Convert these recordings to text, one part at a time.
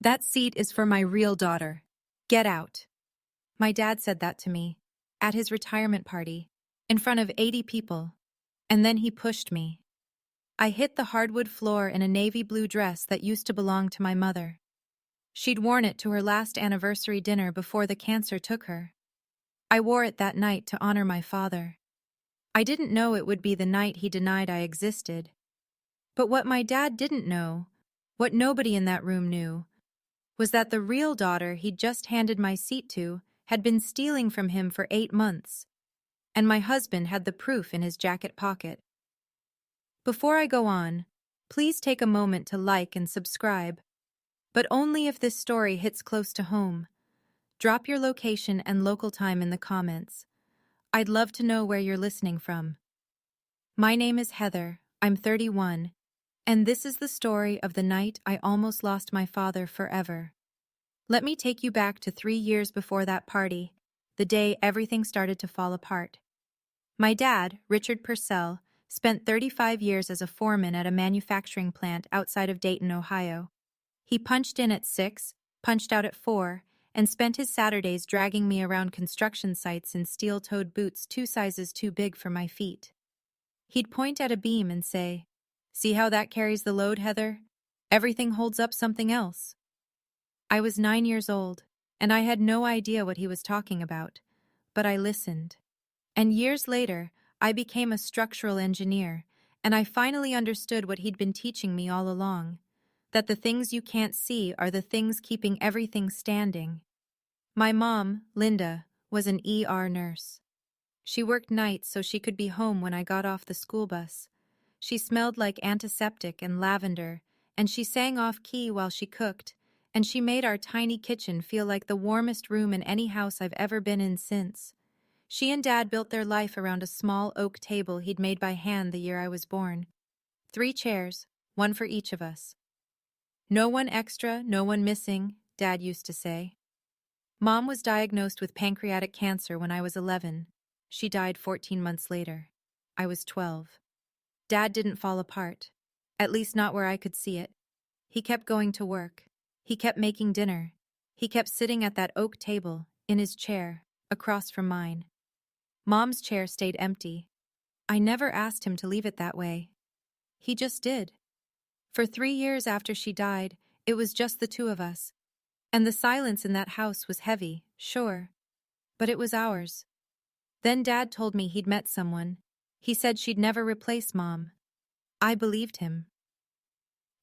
That seat is for my real daughter. Get out. My dad said that to me, at his retirement party, in front of 80 people, and then he pushed me. I hit the hardwood floor in a navy blue dress that used to belong to my mother. She'd worn it to her last anniversary dinner before the cancer took her. I wore it that night to honor my father. I didn't know it would be the night he denied I existed. But what my dad didn't know, what nobody in that room knew, was that the real daughter he'd just handed my seat to had been stealing from him for 8 months, and my husband had the proof in his jacket pocket. Before I go on, please take a moment to like and subscribe, but only if this story hits close to home. Drop your location and local time in the comments. I'd love to know where you're listening from. My name is Heather, I'm 31, and this is the story of the night I almost lost my father forever. Let me take you back to 3 years before that party, the day everything started to fall apart. My dad, Richard Purcell, spent 35 years as a foreman at a manufacturing plant outside of Dayton, Ohio. He punched in at 6, punched out at 4, and spent his Saturdays dragging me around construction sites in steel-toed boots 2 sizes too big for my feet. He'd point at a beam and say, "See how that carries the load, Heather? Everything holds up something else." I was 9 years old, and I had no idea what he was talking about, but I listened. And years later, I became a structural engineer, and I finally understood what he'd been teaching me all along, that the things you can't see are the things keeping everything standing. My mom, Linda, was an ER nurse. She worked nights so she could be home when I got off the school bus. She smelled like antiseptic and lavender, and she sang off-key while she cooked, and she made our tiny kitchen feel like the warmest room in any house I've ever been in since. She and Dad built their life around a small oak table he'd made by hand the year I was born. 3 chairs, one for each of us. No one extra, no one missing, Dad used to say. Mom was diagnosed with pancreatic cancer when I was 11. She died 14 months later. I was 12. Dad didn't fall apart, at least not where I could see it. He kept going to work. He kept making dinner. He kept sitting at that oak table, in his chair, across from mine. Mom's chair stayed empty. I never asked him to leave it that way. He just did. For 3 years after she died, it was just the two of us. And the silence in that house was heavy, sure. But it was ours. Then Dad told me he'd met someone. He said she'd never replace Mom. I believed him.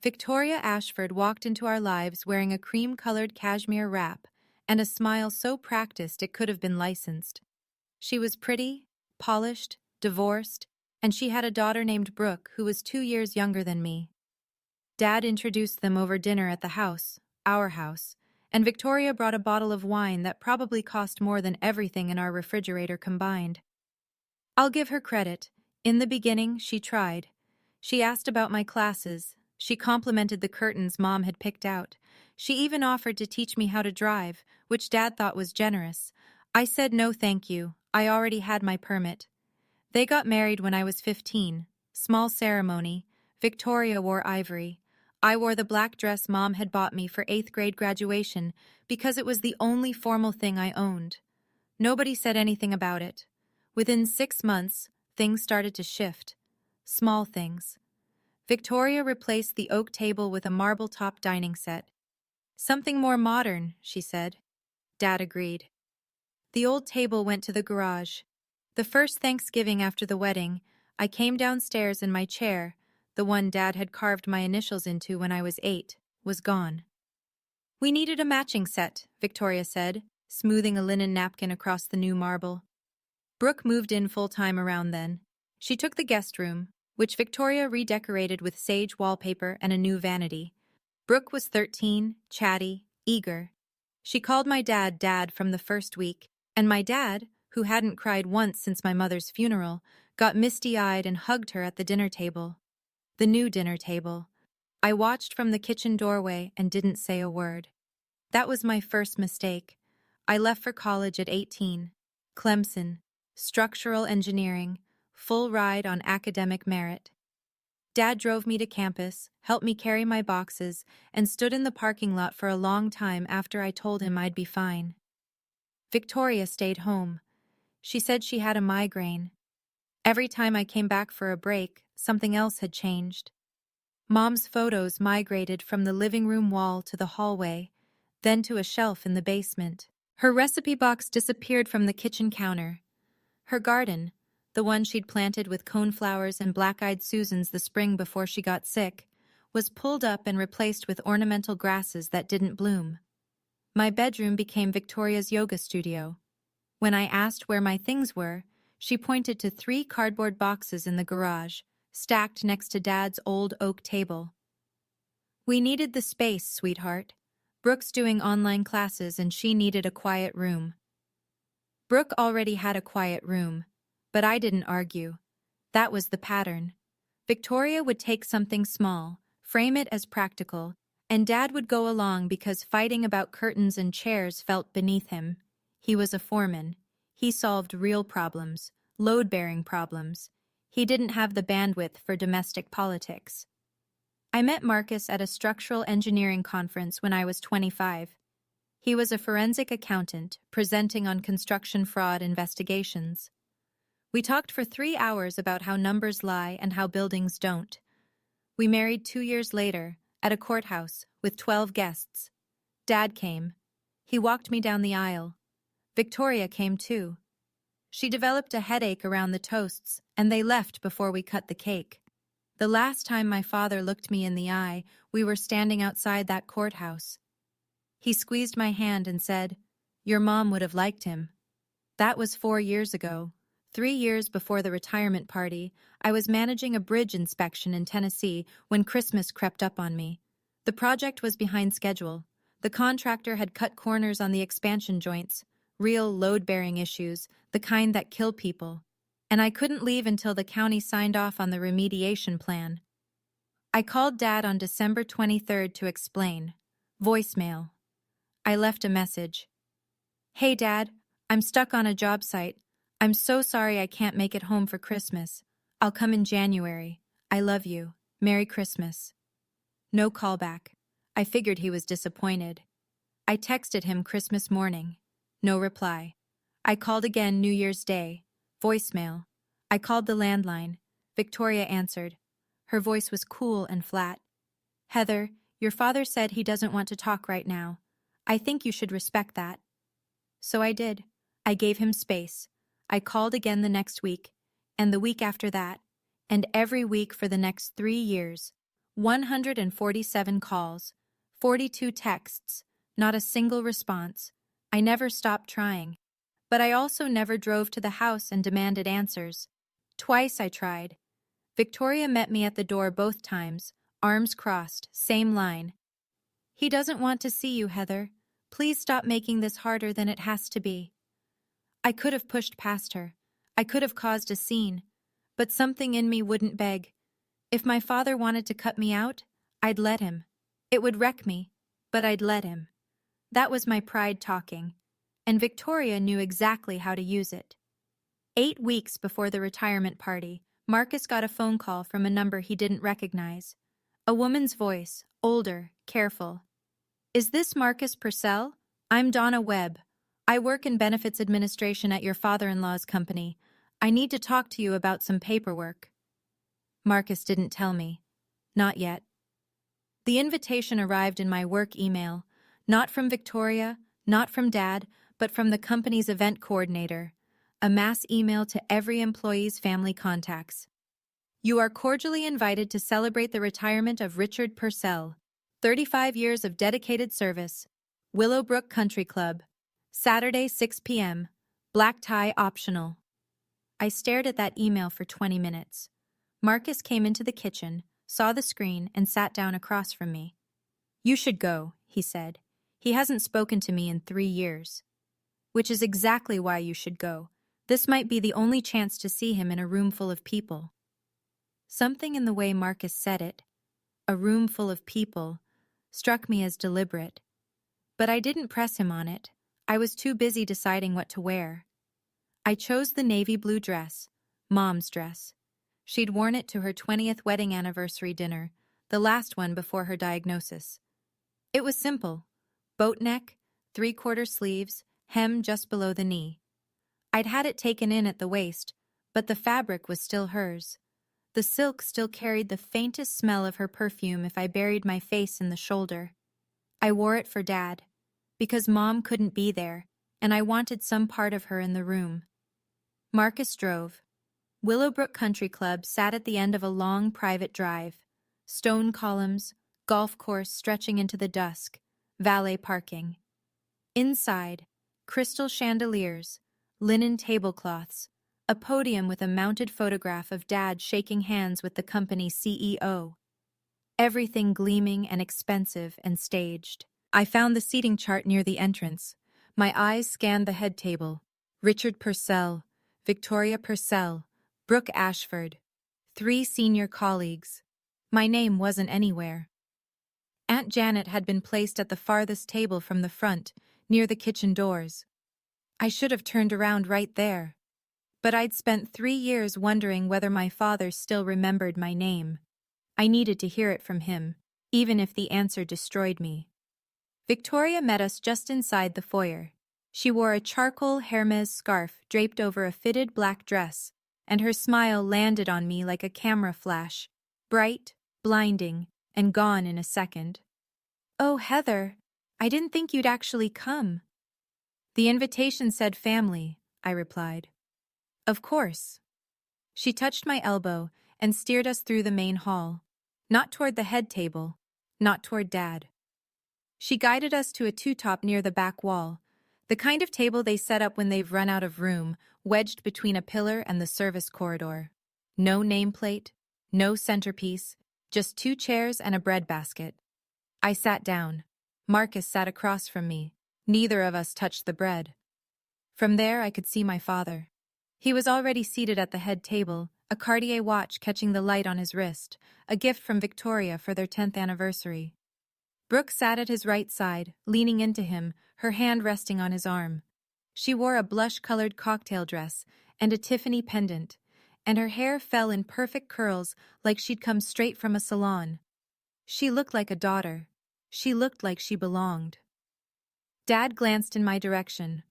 Victoria Ashford walked into our lives wearing a cream-colored cashmere wrap and a smile so practiced it could have been licensed. She was pretty, polished, divorced, and she had a daughter named Brooke who was 2 years younger than me. Dad introduced them over dinner at the house, our house, and Victoria brought a bottle of wine that probably cost more than everything in our refrigerator combined. I'll give her credit. In the beginning, she tried. She asked about my classes. She complimented the curtains Mom had picked out. She even offered to teach me how to drive, which Dad thought was generous. I said no thank you. I already had my permit. They got married when I was 15. Small ceremony. Victoria wore ivory. I wore the black dress Mom had bought me for 8th grade graduation because it was the only formal thing I owned. Nobody said anything about it. Within 6 months, things started to shift. Small things. Victoria replaced the oak table with a marble-top dining set. "Something more modern," she said. Dad agreed. The old table went to the garage. The first Thanksgiving after the wedding, I came downstairs and my chair, the one Dad had carved my initials into when I was 8, was gone. "We needed a matching set," Victoria said, smoothing a linen napkin across the new marble. Brooke moved in full-time around then. She took the guest room, which Victoria redecorated with sage wallpaper and a new vanity. Brooke was 13, chatty, eager. She called my dad Dad from the first week, and my dad, who hadn't cried once since my mother's funeral, got misty-eyed and hugged her at the dinner table. The new dinner table. I watched from the kitchen doorway and didn't say a word. That was my first mistake. I left for college at 18. Clemson. Structural engineering. Full ride on academic merit. Dad drove me to campus, helped me carry my boxes, and stood in the parking lot for a long time after I told him I'd be fine. Victoria stayed home. She said she had a migraine. Every time I came back for a break, something else had changed. Mom's photos migrated from the living room wall to the hallway, then to a shelf in the basement. Her recipe box disappeared from the kitchen counter. Her garden, the one she'd planted with coneflowers and black-eyed Susans the spring before she got sick, was pulled up and replaced with ornamental grasses that didn't bloom. My bedroom became Victoria's yoga studio. When I asked where my things were, she pointed to 3 cardboard boxes in the garage, stacked next to Dad's old oak table. We needed the space, sweetheart. Brooke's doing online classes and she needed a quiet room. Brooke already had a quiet room, but I didn't argue. That was the pattern. Victoria would take something small, frame it as practical, and Dad would go along because fighting about curtains and chairs felt beneath him. He was a foreman. He solved real problems, load-bearing problems. He didn't have the bandwidth for domestic politics. I met Marcus at a structural engineering conference when I was 25. He was a forensic accountant presenting on construction fraud investigations. We talked for 3 hours about how numbers lie and how buildings don't. We married 2 years later, at a courthouse, with 12 guests. Dad came. He walked me down the aisle. Victoria came too. She developed a headache around the toasts, and they left before we cut the cake. The last time my father looked me in the eye, we were standing outside that courthouse. He squeezed my hand and said, "Your mom would have liked him." That was 4 years ago. 3 years before the retirement party, I was managing a bridge inspection in Tennessee when Christmas crept up on me. The project was behind schedule. The contractor had cut corners on the expansion joints, real load-bearing issues, the kind that kill people. And I couldn't leave until the county signed off on the remediation plan. I called Dad on December 23rd to explain. Voicemail. I left a message. "Hey Dad, I'm stuck on a job site. I'm so sorry I can't make it home for Christmas. I'll come in January. I love you. Merry Christmas." No callback. I figured he was disappointed. I texted him Christmas morning. No reply. I called again New Year's Day. Voicemail. I called the landline. Victoria answered. Her voice was cool and flat. "Heather, your father said he doesn't want to talk right now. I think you should respect that." So I did. I gave him space. I called again the next week, and the week after that, and every week for the next 3 years. 147 calls, 42 texts, not a single response. I never stopped trying. But I also never drove to the house and demanded answers. Twice I tried. Victoria met me at the door both times, arms crossed, same line. "He doesn't want to see you, Heather. Please stop making this harder than it has to be." I could have pushed past her. I could have caused a scene. But something in me wouldn't beg. If my father wanted to cut me out, I'd let him. It would wreck me, but I'd let him. That was my pride talking. And Victoria knew exactly how to use it. 8 weeks before the retirement party, Marcus got a phone call from a number he didn't recognize. A woman's voice, older, careful. "Is this Marcus Purcell? I'm Donna Webb. I work in benefits administration at your father-in-law's company. I need to talk to you about some paperwork." Marcus didn't tell me. Not yet. The invitation arrived in my work email, not from Victoria, not from Dad, but from the company's event coordinator, a mass email to every employee's family contacts. "You are cordially invited to celebrate the retirement of Richard Purcell, 35 years of dedicated service, Willowbrook Country Club, Saturday 6 p.m., black tie optional." I stared at that email for 20 minutes. Marcus came into the kitchen, saw the screen, and sat down across from me. "You should go," he said. "He hasn't spoken to me in 3 years." "Which is exactly why you should go. This might be the only chance to see him in a room full of people." Something in the way Marcus said it, a room full of people, struck me as deliberate. But I didn't press him on it. I was too busy deciding what to wear. I chose the navy blue dress, Mom's dress. She'd worn it to her 20th wedding anniversary dinner, the last one before her diagnosis. It was simple: boat neck, 3/4 sleeves, hem just below the knee. I'd had it taken in at the waist, but the fabric was still hers. The silk still carried the faintest smell of her perfume if I buried my face in the shoulder. I wore it for Dad, because Mom couldn't be there, and I wanted some part of her in the room. Marcus drove. Willowbrook Country Club sat at the end of a long private drive. Stone columns, golf course stretching into the dusk, valet parking. Inside, crystal chandeliers, linen tablecloths, a podium with a mounted photograph of Dad shaking hands with the company's CEO. Everything gleaming and expensive and staged. I found the seating chart near the entrance. My eyes scanned the head table. Richard Purcell, Victoria Purcell, Brooke Ashford. 3 senior colleagues. My name wasn't anywhere. Aunt Janet had been placed at the farthest table from the front, near the kitchen doors. I should have turned around right there. But I'd spent 3 years wondering whether my father still remembered my name. I needed to hear it from him, even if the answer destroyed me. Victoria met us just inside the foyer. She wore a charcoal Hermes scarf draped over a fitted black dress, and her smile landed on me like a camera flash, bright, blinding, and gone in a second. "Oh, Heather, I didn't think you'd actually come." "The invitation said family," I replied. "Of course." She touched my elbow and steered us through the main hall. Not toward the head table, not toward Dad. She guided us to a two-top near the back wall, the kind of table they set up when they've run out of room, wedged between a pillar and the service corridor. No nameplate, no centerpiece, just 2 chairs and a breadbasket. I sat down. Marcus sat across from me. Neither of us touched the bread. From there I could see my father. He was already seated at the head table, a Cartier watch catching the light on his wrist, a gift from Victoria for their 10th anniversary. Brooke sat at his right side, leaning into him, her hand resting on his arm. She wore a blush-colored cocktail dress and a Tiffany pendant, and her hair fell in perfect curls like she'd come straight from a salon. She looked like a daughter. She looked like she belonged. Dad glanced in my direction.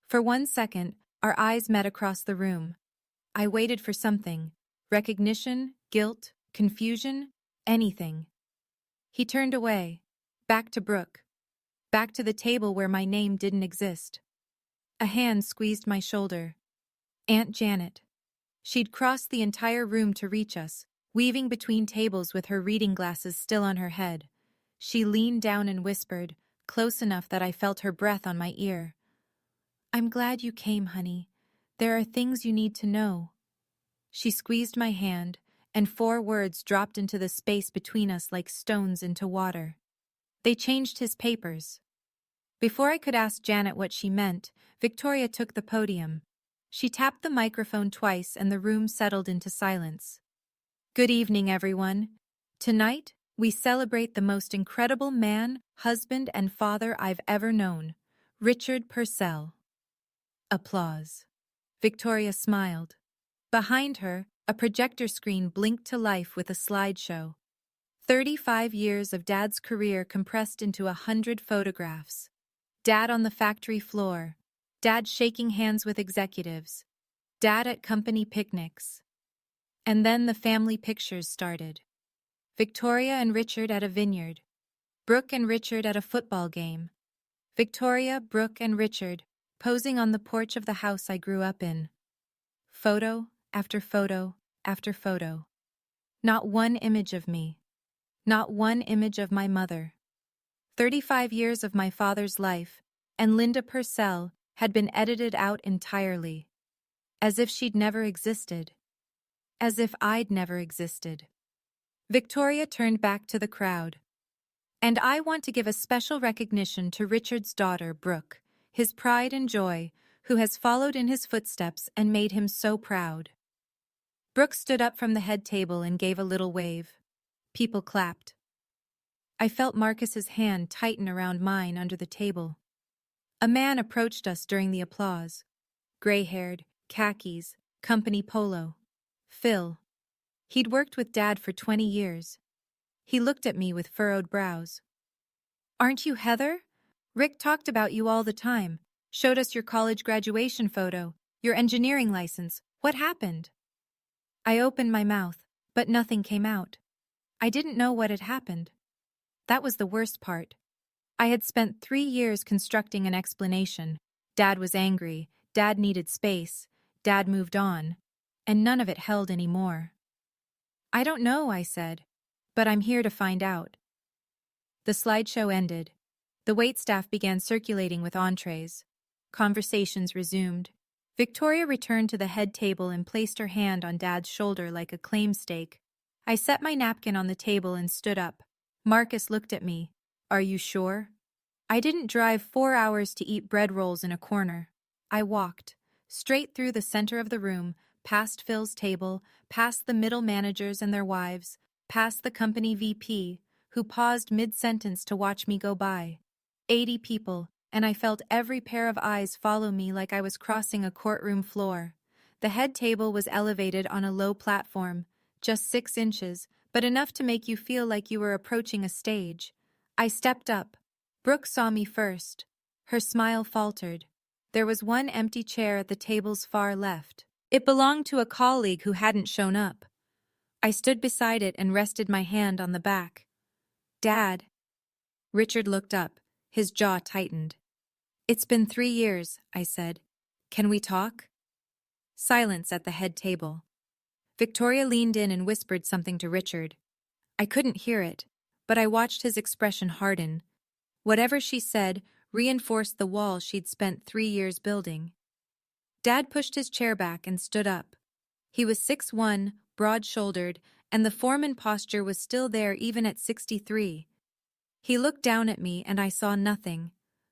For 1 second, our eyes met across the room. I waited for something. Recognition, guilt, confusion, anything. He turned away. Back to Brooke. Back to the table where my name didn't exist. A hand squeezed my shoulder. Aunt Janet. She'd crossed the entire room to reach us, weaving between tables with her reading glasses still on her head. She leaned down and whispered, close enough that I felt her breath on my ear. "I'm glad you came, honey. There are things you need to know." She squeezed my hand, and 4 words dropped into the space between us like stones into water. They changed his papers. Before I could ask Janet what she meant, Victoria took the podium. She tapped the microphone twice and the room settled into silence. "Good evening, everyone. Tonight, we celebrate the most incredible man, husband, and father I've ever known, Richard Purcell." Applause. Victoria smiled. Behind her, a projector screen blinked to life with a slideshow. 35 years of Dad's career compressed into 100 photographs. Dad on the factory floor. Dad shaking hands with executives. Dad at company picnics. And then the family pictures started. Victoria and Richard at a vineyard. Brooke and Richard at a football game. Victoria, Brooke, and Richard posing on the porch of the house I grew up in. Photo after photo after photo. Not one image of me. Not one image of my mother. 35 years of my father's life, and Linda Purcell had been edited out entirely. As if she'd never existed. As if I'd never existed. Victoria turned back to the crowd. "And I want to give a special recognition to Richard's daughter, Brooke, his pride and joy, who has followed in his footsteps and made him so proud." Brooke stood up from the head table and gave a little wave. People clapped. I felt Marcus's hand tighten around mine under the table. A man approached us during the applause. Gray-haired, khakis, company polo. Phil. He'd worked with Dad for 20 years. He looked at me with furrowed brows. "Aren't you Heather? Rick talked about you all the time. Showed us your college graduation photo, your engineering license. What happened?" I opened my mouth, but nothing came out. I didn't know what had happened. That was the worst part. I had spent 3 years constructing an explanation. Dad was angry, Dad needed space, Dad moved on, and none of it held anymore. "I don't know," I said, "but I'm here to find out." The slideshow ended. The waitstaff began circulating with entrees. Conversations resumed. Victoria returned to the head table and placed her hand on Dad's shoulder like a claim stake. I set my napkin on the table and stood up. Marcus looked at me. "Are you sure?" I didn't drive 4 hours to eat bread rolls in a corner. I walked, straight through the center of the room, past Phil's table, past the middle managers and their wives, past the company VP, who paused mid-sentence to watch me go by. 80 people, and I felt every pair of eyes follow me like I was crossing a courtroom floor. The head table was elevated on a low platform, just 6 inches, but enough to make you feel like you were approaching a stage. I stepped up. Brooke saw me first. Her smile faltered. There was one empty chair at the table's far left. It belonged to a colleague who hadn't shown up. I stood beside it and rested my hand on the back. "Dad." Richard looked up. His jaw tightened. "It's been 3 years," I said. "Can we talk?" Silence at the head table. Victoria leaned in and whispered something to Richard. I couldn't hear it, but I watched his expression harden. Whatever she said reinforced the wall she'd spent 3 years building. Dad pushed his chair back and stood up. He was 6'1", broad-shouldered, and the foreman posture was still there even at 63. He looked down at me and I saw nothing.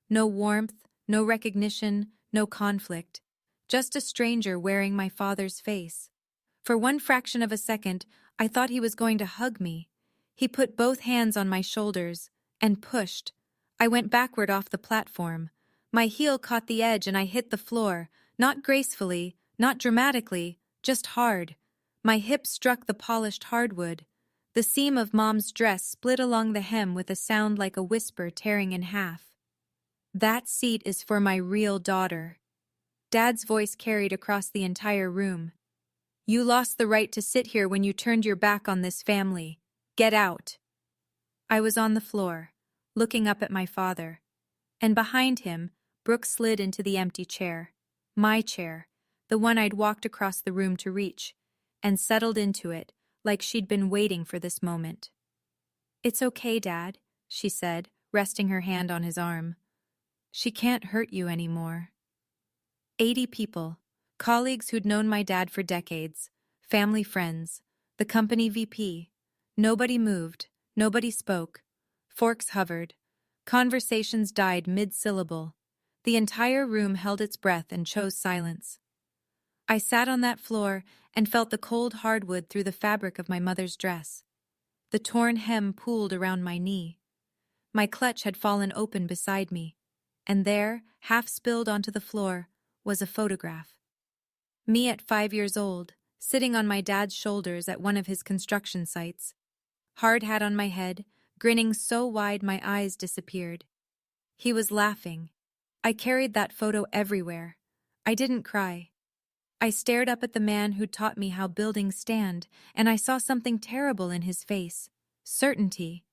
No warmth, no recognition, no conflict. Just a stranger wearing my father's face. For one fraction of a second, I thought he was going to hug me. He put both hands on my shoulders and pushed. I went backward off the platform. My heel caught the edge and I hit the floor, not gracefully, not dramatically, just hard. My hip struck the polished hardwood. The seam of Mom's dress split along the hem with a sound like a whisper tearing in half. "That seat is for my real daughter." Dad's voice carried across the entire room. "You lost the right to sit here when you turned your back on this family. Get out." I was on the floor, looking up at my father. And behind him, Brooke slid into the empty chair. My chair, the one I'd walked across the room to reach, and settled into it, like she'd been waiting for this moment. "It's okay, Dad," she said, resting her hand on his arm. "She can't hurt you anymore." 80 people, colleagues who'd known my dad for decades, family friends, the company VP. Nobody moved, nobody spoke. Forks hovered. Conversations died mid-syllable. The entire room held its breath and chose silence. I sat on that floor and felt the cold hardwood through the fabric of my mother's dress. The torn hem pooled around my knee. My clutch had fallen open beside me, and there, half spilled onto the floor, was a photograph. Me at 5 years old, sitting on my dad's shoulders at one of his construction sites. Hard hat on my head, grinning so wide my eyes disappeared. He was laughing. I carried that photo everywhere. I didn't cry. I stared up at the man who taught me how buildings stand, and I saw something terrible in his face. Certainty.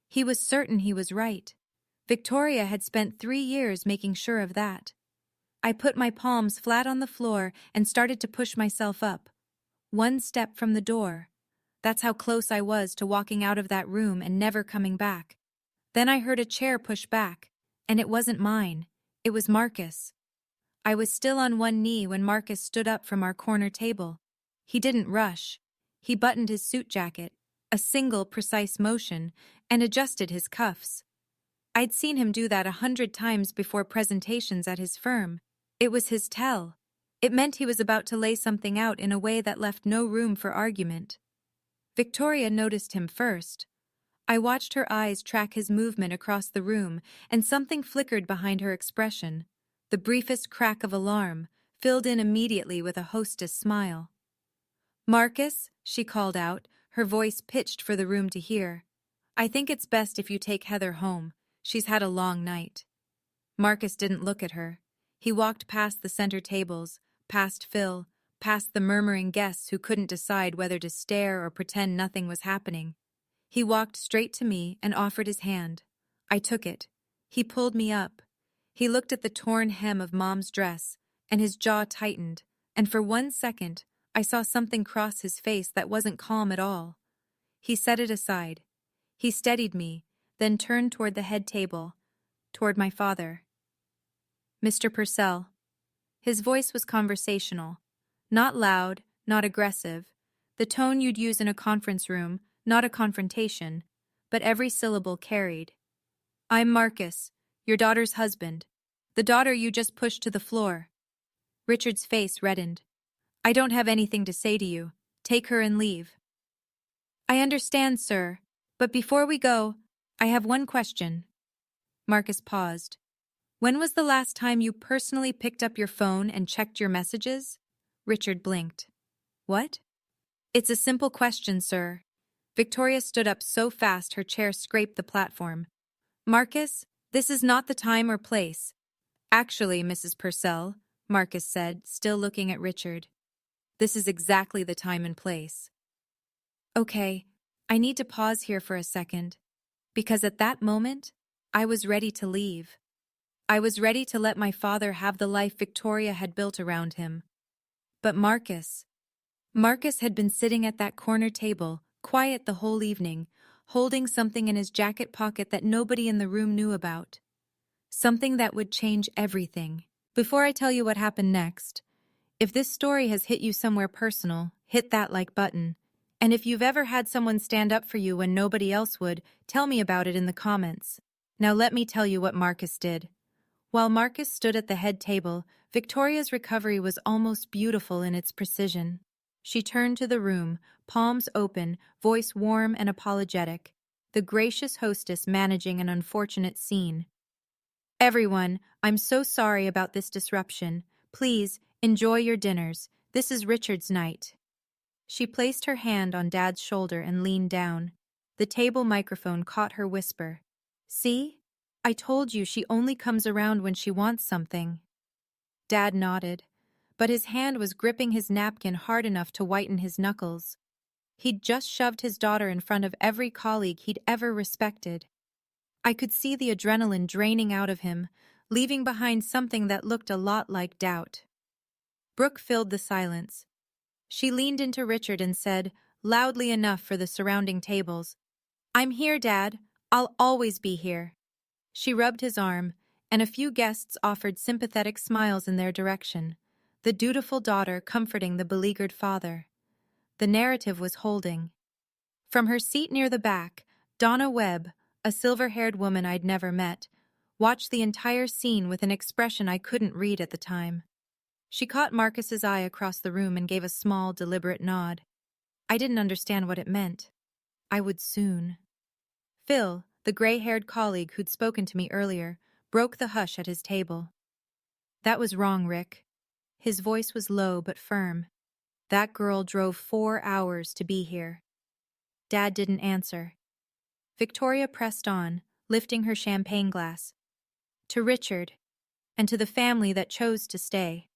He was certain he was right. Victoria had spent 3 years making sure of that. I put my palms flat on the floor and started to push myself up. One step from the door. That's how close I was to walking out of that room and never coming back. Then I heard a chair push back, and it wasn't mine. It was Marcus. I was still on one knee when Marcus stood up from our corner table. He didn't rush. He buttoned his suit jacket, a single precise motion, and adjusted his cuffs. I'd seen him do that 100 times before presentations at his firm. It was his tell. It meant he was about to lay something out in a way that left no room for argument. Victoria noticed him first. I watched her eyes track his movement across the room, and something flickered behind her expression. The briefest crack of alarm, filled in immediately with a hostess smile. Marcus, she called out, her voice pitched for the room to hear. I think it's best if you take Heather home. She's had a long night. Marcus didn't look at her. He walked past the center tables, past Phil, past the murmuring guests who couldn't decide whether to stare or pretend nothing was happening. He walked straight to me and offered his hand. I took it. He pulled me up. He looked at the torn hem of Mom's dress, and his jaw tightened, and for 1 second, I saw something cross his face that wasn't calm at all. He set it aside. He steadied me, then turned toward the head table, toward my father. Mr. Purcell. His voice was conversational. Not loud, not aggressive. The tone you'd use in a conference room, not a confrontation, but every syllable carried. I'm Marcus, your daughter's husband. The daughter you just pushed to the floor. Richard's face reddened. I don't have anything to say to you. Take her and leave. I understand, sir, but before we go, I have one question. Marcus paused. When was the last time you personally picked up your phone and checked your messages? Richard blinked. What? It's a simple question, sir. Victoria stood up so fast her chair scraped the platform. Marcus, this is not the time or place. Actually, Mrs. Purcell, Marcus said, still looking at Richard. This is exactly the time and place. Okay, I need to pause here for a second, because at that moment, I was ready to leave. I was ready to let my father have the life Victoria had built around him. But Marcus had been sitting at that corner table, quiet the whole evening, holding something in his jacket pocket that nobody in the room knew about. Something that would change everything. Before I tell you what happened next, if this story has hit you somewhere personal, hit that like button. And if you've ever had someone stand up for you when nobody else would, tell me about it in the comments. Now let me tell you what Marcus did. While Marcus stood at the head table, Victoria's recovery was almost beautiful in its precision. She turned to the room, palms open, voice warm and apologetic, the gracious hostess managing an unfortunate scene. Everyone, I'm so sorry about this disruption. Please, enjoy your dinners. This is Richard's night. She placed her hand on Dad's shoulder and leaned down. The table microphone caught her whisper. See? I told you she only comes around when she wants something. Dad nodded, but his hand was gripping his napkin hard enough to whiten his knuckles. He'd just shoved his daughter in front of every colleague he'd ever respected. I could see the adrenaline draining out of him, leaving behind something that looked a lot like doubt. Brooke filled the silence. She leaned into Richard and said, loudly enough for the surrounding tables, I'm here, Dad. I'll always be here. She rubbed his arm, and a few guests offered sympathetic smiles in their direction, the dutiful daughter comforting the beleaguered father. The narrative was holding. From her seat near the back, Donna Webb, a silver-haired woman I'd never met, watched the entire scene with an expression I couldn't read at the time. She caught Marcus's eye across the room and gave a small, deliberate nod. I didn't understand what it meant. I would soon. Phil, the gray-haired colleague who'd spoken to me earlier, broke the hush at his table. That was wrong, Rick. His voice was low but firm. That girl drove 4 hours to be here. Dad didn't answer. Victoria pressed on, lifting her champagne glass. To Richard, and to the family that chose to stay.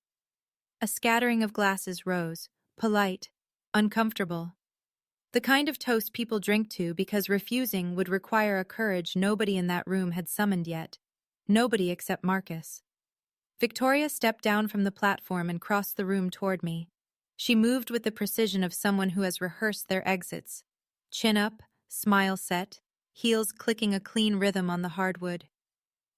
A scattering of glasses rose, polite, uncomfortable. The kind of toast people drink to because refusing would require a courage nobody in that room had summoned yet. Nobody except Marcus. Victoria stepped down from the platform and crossed the room toward me. She moved with the precision of someone who has rehearsed their exits. Chin up, smile set, heels clicking a clean rhythm on the hardwood.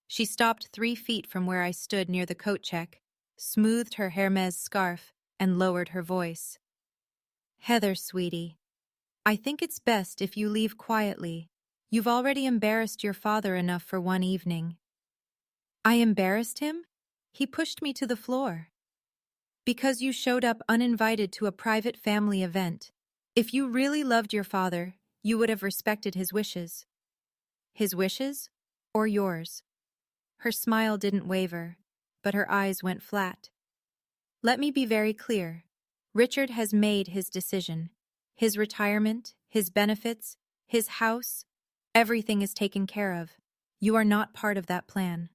She stopped 3 feet from where I stood near the coat check, smoothed her Hermes scarf, and lowered her voice. Heather, sweetie. I think it's best if you leave quietly. You've already embarrassed your father enough for one evening. I embarrassed him? He pushed me to the floor. Because you showed up uninvited to a private family event. If you really loved your father, you would have respected his wishes. His wishes? Or yours? Her smile didn't waver, but her eyes went flat. Let me be very clear. Richard has made his decision. His retirement, his benefits, his house, everything is taken care of. You are not part of that plan.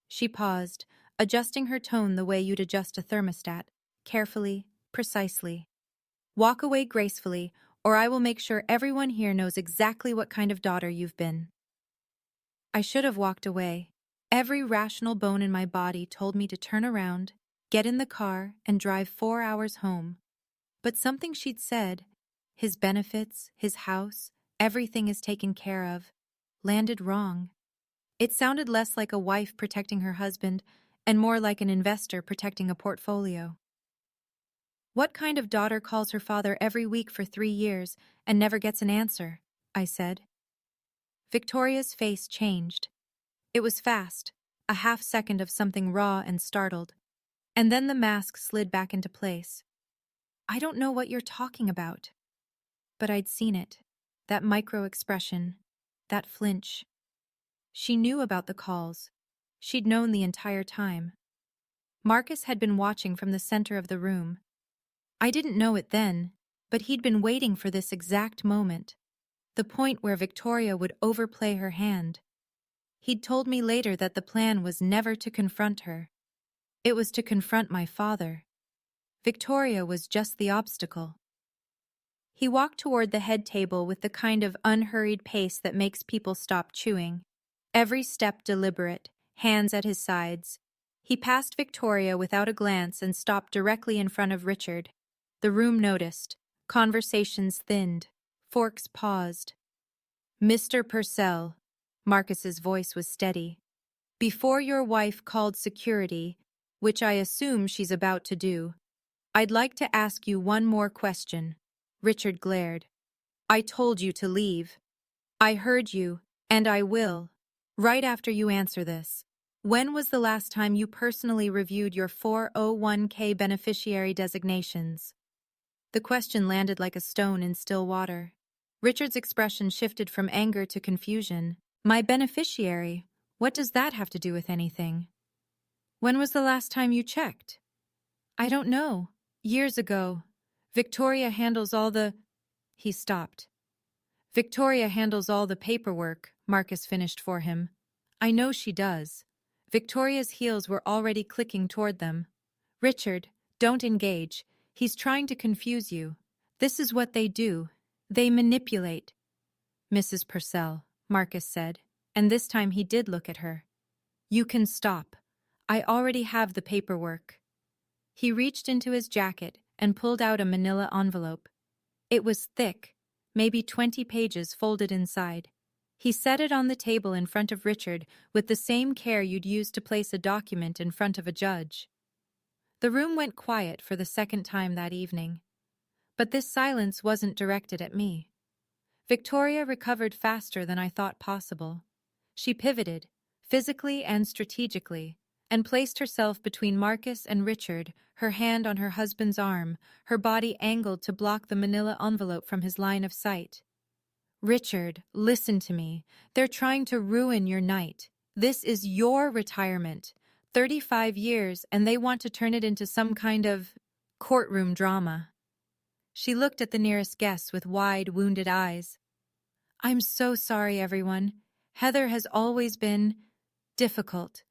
She paused, adjusting her tone the way you'd adjust a thermostat, carefully, precisely. Walk away gracefully, or I will make sure everyone here knows exactly what kind of daughter you've been. I should have walked away. Every rational bone in my body told me to turn around, get in the car, and drive 4 hours home. But something she'd said, his benefits, his house, everything is taken care of, landed wrong. It sounded less like a wife protecting her husband and more like an investor protecting a portfolio. What kind of daughter calls her father every week for 3 years and never gets an answer? I said. Victoria's face changed. It was fast, a half second of something raw and startled, and then the mask slid back into place. I don't know what you're talking about. But I'd seen it, that micro-expression, that flinch. She knew about the calls. She'd known the entire time. Marcus had been watching from the center of the room. I didn't know it then, but he'd been waiting for this exact moment, the point where Victoria would overplay her hand. He'd told me later that the plan was never to confront her. It was to confront my father. Victoria was just the obstacle. He walked toward the head table with the kind of unhurried pace that makes people stop chewing. Every step deliberate, hands at his sides. He passed Victoria without a glance and stopped directly in front of Richard. The room noticed. Conversations thinned. Forks paused. Mr. Purcell, Marcus's voice was steady. Before your wife called security, which I assume she's about to do, I'd like to ask you one more question. Richard glared. I told you to leave. I heard you, and I will. Right after you answer this, when was the last time you personally reviewed your 401k beneficiary designations? The question landed like a stone in still water. Richard's expression shifted from anger to confusion. My beneficiary? What does that have to do with anything? When was the last time you checked? I don't know. Years ago. Victoria handles all the... He stopped. Victoria handles all the paperwork, Marcus finished for him. I know she does. Victoria's heels were already clicking toward them. Richard, don't engage. He's trying to confuse you. This is what they do. They manipulate. Mrs. Purcell, Marcus said, and this time he did look at her. You can stop. I already have the paperwork. He reached into his jacket and pulled out a manila envelope. It was thick, maybe 20 pages folded inside. He set it on the table in front of Richard with the same care you'd use to place a document in front of a judge. The room went quiet for the second time that evening. But this silence wasn't directed at me. Victoria recovered faster than I thought possible. She pivoted, physically and strategically, and placed herself between Marcus and Richard, her hand on her husband's arm, her body angled to block the manila envelope from his line of sight. Richard, listen to me. They're trying to ruin your night. This is your retirement. 35 years, and they want to turn it into some kind of courtroom drama. She looked at the nearest guest with wide, wounded eyes. I'm so sorry, everyone. Heather has always been difficult.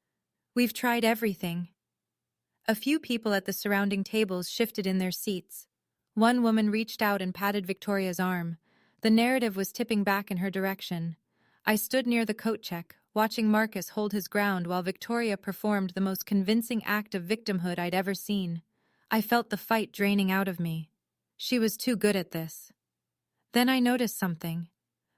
We've tried everything. A few people at the surrounding tables shifted in their seats. One woman reached out and patted Victoria's arm. The narrative was tipping back in her direction. I stood near the coat check, watching Marcus hold his ground while Victoria performed the most convincing act of victimhood I'd ever seen. I felt the fight draining out of me. She was too good at this. Then I noticed something.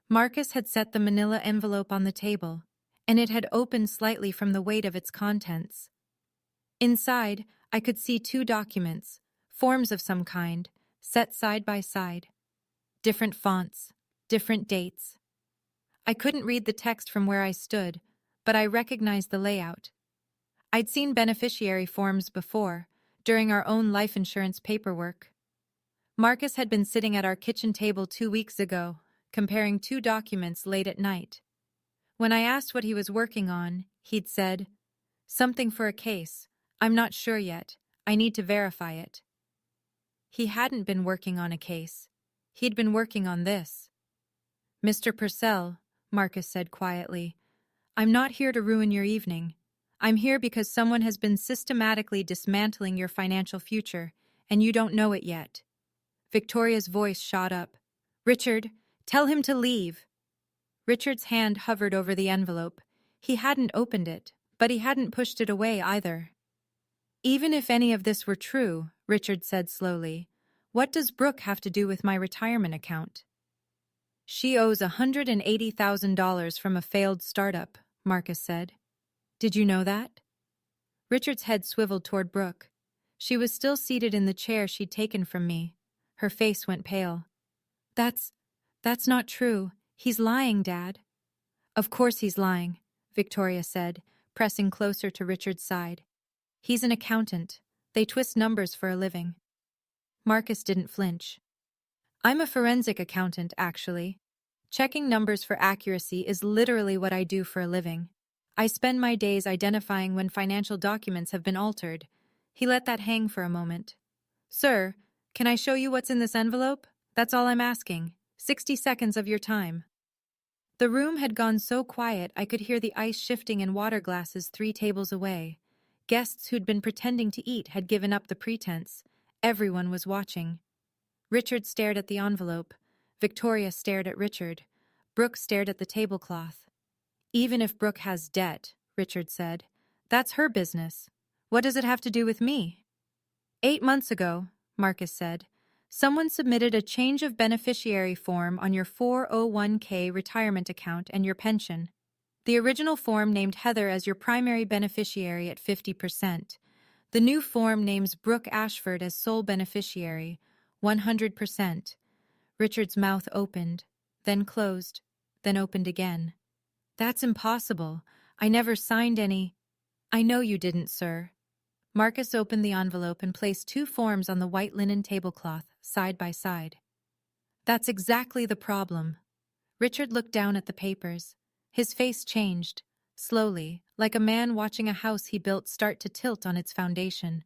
Marcus had set the manila envelope on the table, and it had opened slightly from the weight of its contents. Inside, I could see 2 documents, forms of some kind, set side by side. Different fonts, different dates. I couldn't read the text from where I stood, but I recognized the layout. I'd seen beneficiary forms before, during our own life insurance paperwork. Marcus had been sitting at our kitchen table 2 weeks ago, comparing 2 documents late at night. When I asked what he was working on, he'd said, "Something for a case. I'm not sure yet. I need to verify it." He hadn't been working on a case. He'd been working on this. "Mr. Purcell," Marcus said quietly, "I'm not here to ruin your evening. I'm here because someone has been systematically dismantling your financial future, and you don't know it yet." Victoria's voice shot up. "Richard, tell him to leave." Richard's hand hovered over the envelope. He hadn't opened it, but he hadn't pushed it away either. "Even if any of this were true," Richard said slowly, "what does Brooke have to do with my retirement account?" "She owes $180,000 from a failed startup," Marcus said. "Did you know that?" Richard's head swiveled toward Brooke. She was still seated in the chair she'd taken from me. Her face went pale. That's not true. He's lying, Dad." "Of course he's lying," Victoria said, pressing closer to Richard's side. "He's an accountant. They twist numbers for a living." Marcus didn't flinch. "I'm a forensic accountant, actually. Checking numbers for accuracy is literally what I do for a living. I spend my days identifying when financial documents have been altered." He let that hang for a moment. "Sir, can I show you what's in this envelope? That's all I'm asking. 60 seconds of your time." The room had gone so quiet I could hear the ice shifting in water glasses 3 tables away. Guests who'd been pretending to eat had given up the pretense. Everyone was watching. Richard stared at the envelope. Victoria stared at Richard. Brooke stared at the tablecloth. "Even if Brooke has debt," Richard said, "that's her business. What does it have to do with me?" 8 months ago," Marcus said, "someone submitted a change of beneficiary form on your 401k retirement account and your pension. The original form named Heather as your primary beneficiary at 50%. The new form names Brooke Ashford as sole beneficiary, 100%. Richard's mouth opened, then closed, then opened again. "That's impossible. I never signed any—" "I know you didn't, sir." Marcus opened the envelope and placed 2 forms on the white linen tablecloth, side by side. "That's exactly the problem." Richard looked down at the papers. His face changed, slowly, like a man watching a house he built start to tilt on its foundation.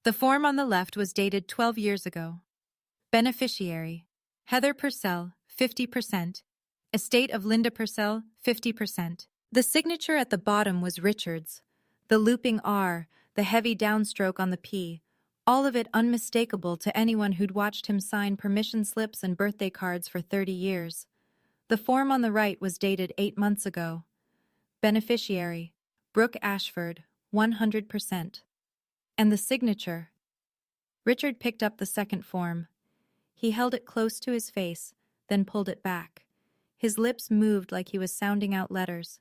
The form on the left was dated 12 years ago. Beneficiary: Heather Purcell, 50%. Estate of Linda Purcell, 50%. The signature at the bottom was Richard's. The looping R, the heavy downstroke on the P, all of it unmistakable to anyone who'd watched him sign permission slips and birthday cards for 30 years. The form on the right was dated 8 months ago. Beneficiary: Brooke Ashford, 100%. And the signature. Richard picked up the second form. He held it close to his face, then pulled it back. His lips moved like he was sounding out letters.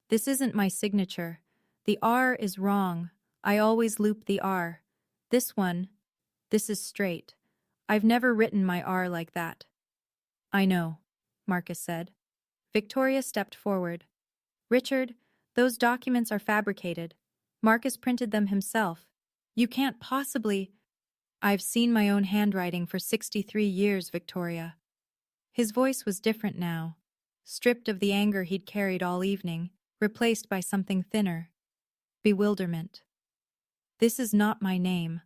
"This isn't my signature. The R is wrong. I always loop the R. This is straight. I've never written my R like that." "I know," Marcus said. Victoria stepped forward. "Richard, those documents are fabricated. Marcus printed them himself. You can't possibly—" "I've seen my own handwriting for 63 years, Victoria." His voice was different now, stripped of the anger he'd carried all evening, replaced by something thinner. Bewilderment. "This is not my name."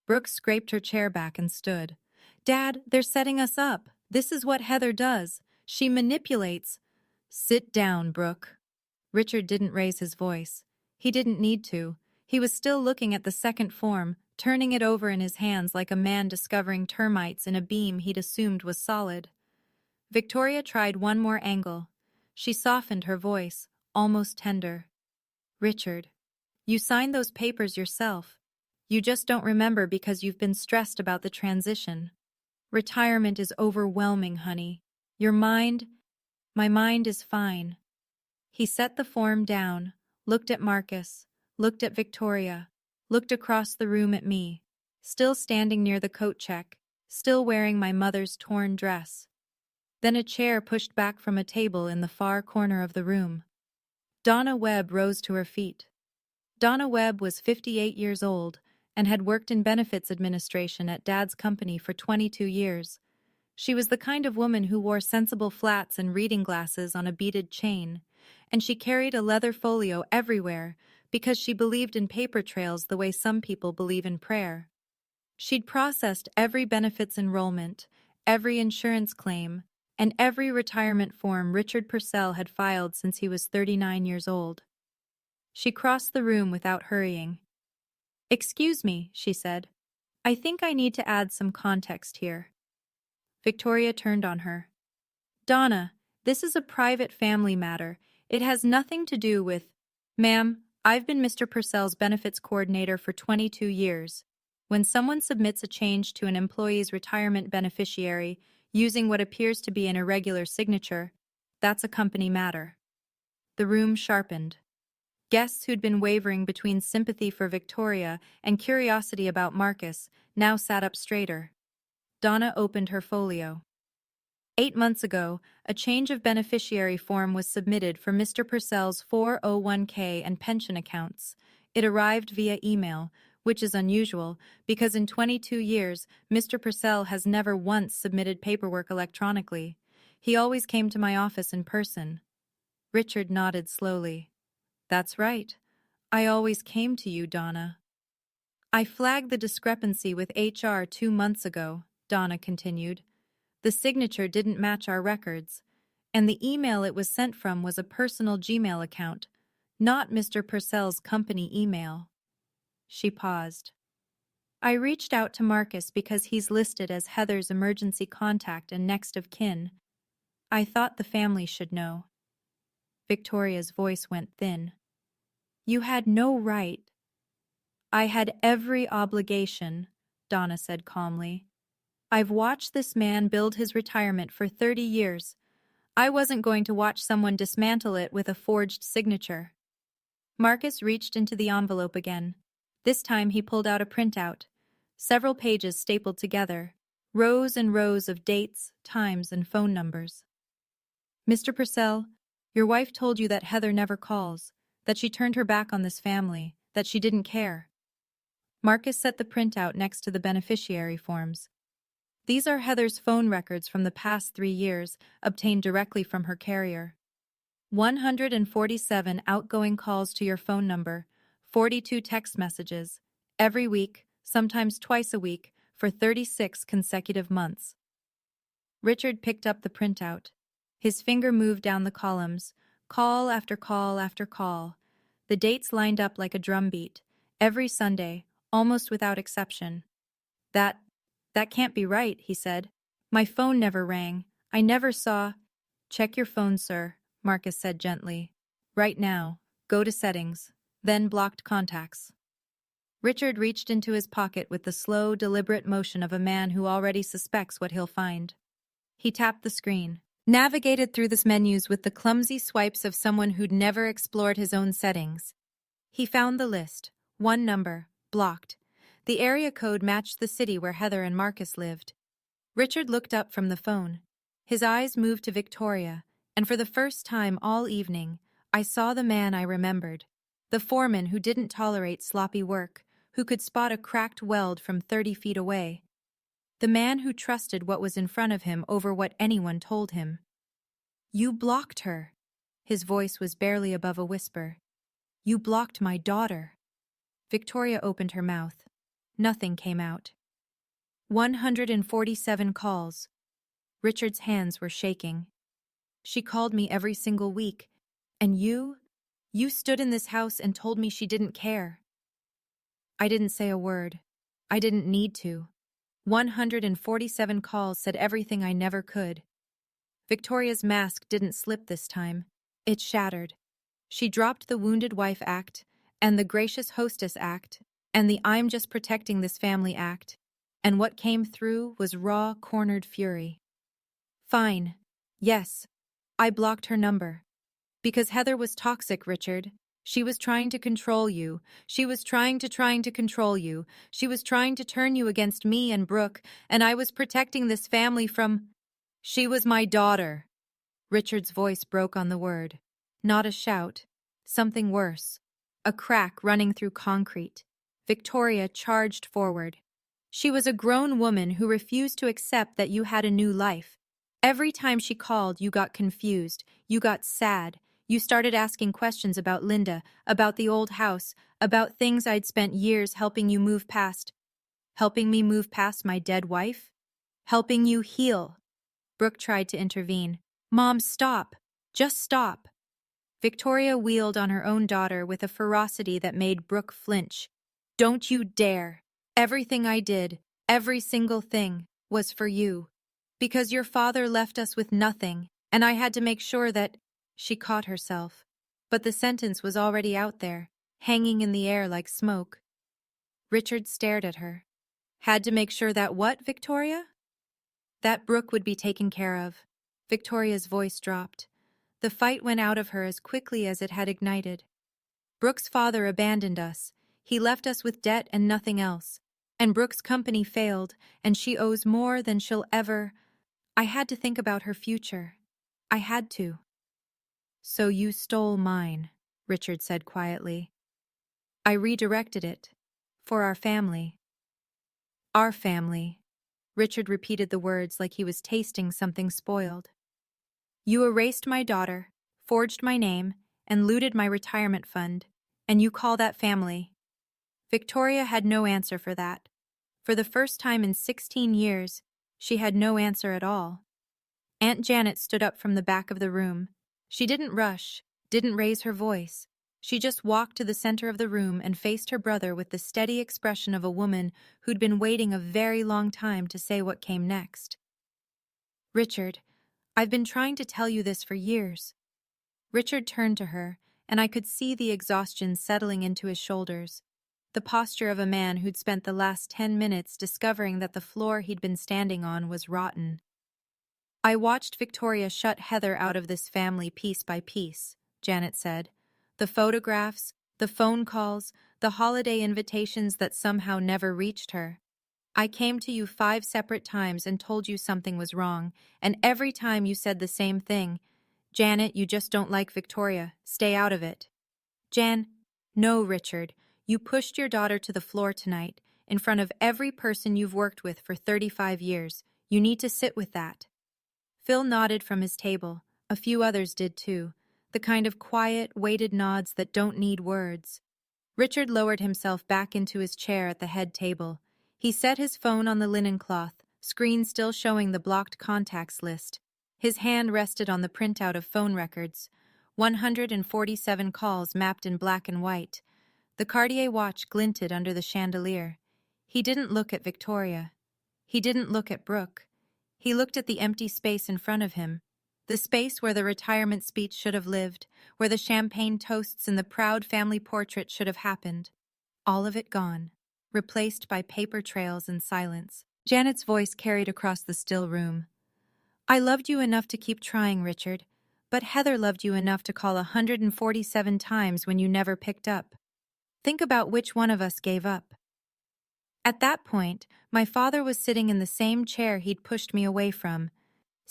Brooke scraped her chair back and stood. "Dad, they're setting us up. This is what Heather does. She manipulates—" "Sit down, Brooke." Richard didn't raise his voice. He didn't need to. He was still looking at the second form, turning it over in his hands like a man discovering termites in a beam he'd assumed was solid. Victoria tried one more angle. She softened her voice, almost tender. "Richard, you signed those papers yourself. You just don't remember because you've been stressed about the transition. Retirement is overwhelming, honey. Your mind—" "My mind is fine." He set the form down, looked at Marcus, looked at Victoria, looked across the room at me, still standing near the coat check, still wearing my mother's torn dress. Then a chair pushed back from a table in the far corner of the room. Donna Webb rose to her feet. Donna Webb was 58 years old and had worked in benefits administration at Dad's company for 22 years. She was the kind of woman who wore sensible flats and reading glasses on a beaded chain, and she carried a leather folio everywhere because she believed in paper trails the way some people believe in prayer. She'd processed every benefits enrollment, every insurance claim, and every retirement form Richard Purcell had filed since he was 39 years old. She crossed the room without hurrying. "Excuse me," she said. "I think I need to add some context here." Victoria turned on her. "Donna, this is a private family matter. It has nothing to do with—" "Ma'am, I've been Mr. Purcell's benefits coordinator for 22 years. When someone submits a change to an employee's retirement beneficiary using what appears to be an irregular signature, that's a company matter." The room sharpened. Guests who'd been wavering between sympathy for Victoria and curiosity about Marcus now sat up straighter. Donna opened her folio. 8 months ago, a change of beneficiary form was submitted for Mr. Purcell's 401k and pension accounts. It arrived via email, which is unusual because in 22 years, Mr. Purcell has never once submitted paperwork electronically. He always came to my office in person. Richard nodded slowly. "That's right. I always came to you, Donna." "I flagged the discrepancy with HR 2 months ago," Donna continued. "The signature didn't match our records, and the email it was sent from was a personal Gmail account, not Mr. Purcell's company email." She paused. "I reached out to Marcus because he's listed as Heather's emergency contact and next of kin. I thought the family should know." Victoria's voice went thin. "You had no right." "I had every obligation," Donna said calmly. "I've watched this man build his retirement for 30 years. I wasn't going to watch someone dismantle it with a forged signature." Marcus reached into the envelope again. This time he pulled out a printout. Several pages stapled together. Rows and rows of dates, times, and phone numbers. "Mr. Purcell, your wife told you that Heather never calls, that she turned her back on this family, that she didn't care." Marcus set the printout next to the beneficiary forms. "These are Heather's phone records from the past 3 years, obtained directly from her carrier. 147 outgoing calls to your phone number, 42 text messages, every week, sometimes twice a week, for 36 consecutive months." Richard picked up the printout. His finger moved down the columns, call after call after call. The dates lined up like a drumbeat, every Sunday, almost without exception. That can't be right," he said. "My phone never rang. I never saw—" "Check your phone, sir," Marcus said gently. "Right now. Go to settings. Then blocked contacts." Richard reached into his pocket with the slow, deliberate motion of a man who already suspects what he'll find. He tapped the screen, navigated through the menus with the clumsy swipes of someone who'd never explored his own settings. He found the list. One number, blocked. The area code matched the city where Heather and Marcus lived. Richard looked up from the phone. His eyes moved to Victoria, and for the first time all evening, I saw the man I remembered. The foreman who didn't tolerate sloppy work, who could spot a cracked weld from 30 feet away. The man who trusted what was in front of him over what anyone told him. "You blocked her." His voice was barely above a whisper. "You blocked my daughter." Victoria opened her mouth. Nothing came out. 147 calls. Richard's hands were shaking. "She called me every single week. And you stood in this house and told me she didn't care." I didn't say a word. I didn't need to. 147 calls said everything I never could. Victoria's mask didn't slip this time. It shattered. She dropped the Wounded Wife Act, and the Gracious Hostess Act, and the I'm Just Protecting This Family Act, and what came through was raw, cornered fury. "Fine. Yes. I blocked her number. Because Heather was toxic, Richard. She was trying to control you. She was trying to control you. She was trying to turn you against me and Brooke, and I was protecting this family from—" "She was my daughter." Richard's voice broke on the word. Not a shout. Something worse. A crack running through concrete. Victoria charged forward. "She was a grown woman who refused to accept that you had a new life. Every time she called, you got confused. You got sad. You started asking questions about Linda, about the old house, about things I'd spent years helping you move past." Helping me move past my dead wife? Helping you heal? Brooke tried to intervene. Mom, stop. Just stop. Victoria wheeled on her own daughter with a ferocity that made Brooke flinch. Don't you dare. Everything I did, every single thing, was for you. Because your father left us with nothing, and I had to make sure that… She caught herself. But the sentence was already out there, hanging in the air like smoke. Richard stared at her. Had to make sure that what, Victoria? That Brooke would be taken care of. Victoria's voice dropped. The fight went out of her as quickly as it had ignited. Brooke's father abandoned us. He left us with debt and nothing else. And Brooke's company failed, and she owes more than she'll ever… I had to think about her future. I had to. So you stole mine, Richard said quietly. I redirected it. For our family. Our family. Richard repeated the words like he was tasting something spoiled. You erased my daughter, forged my name, and looted my retirement fund, and you call that family. Victoria had no answer for that. For the first time in 16 years, she had no answer at all. Aunt Janet stood up from the back of the room. She didn't rush, didn't raise her voice. She just walked to the center of the room and faced her brother with the steady expression of a woman who'd been waiting a very long time to say what came next. Richard, I've been trying to tell you this for years. Richard turned to her, and I could see the exhaustion settling into his shoulders, the posture of a man who'd spent the last 10 minutes discovering that the floor he'd been standing on was rotten. I watched Victoria shut Heather out of this family piece by piece, Janet said. The photographs, the phone calls, the holiday invitations that somehow never reached her. I came to you 5 separate times and told you something was wrong, and every time you said the same thing. Janet, you just don't like Victoria. Stay out of it. No, Richard. You pushed your daughter to the floor tonight, in front of every person you've worked with for 35 years. You need to sit with that. Phil nodded from his table. A few others did too. The kind of quiet, weighted nods that don't need words. Richard lowered himself back into his chair at the head table. He set his phone on the linen cloth, screen still showing the blocked contacts list. His hand rested on the printout of phone records. 147 calls mapped in black and white. The Cartier watch glinted under the chandelier. He didn't look at Victoria. He didn't look at Brooke. He looked at the empty space in front of him. The space where the retirement speech should have lived, where the champagne toasts and the proud family portrait should have happened. All of it gone, replaced by paper trails and silence. Janet's voice carried across the still room. I loved you enough to keep trying, Richard, but Heather loved you enough to call 147 times when you never picked up. Think about which one of us gave up. At that point, my father was sitting in the same chair he'd pushed me away from,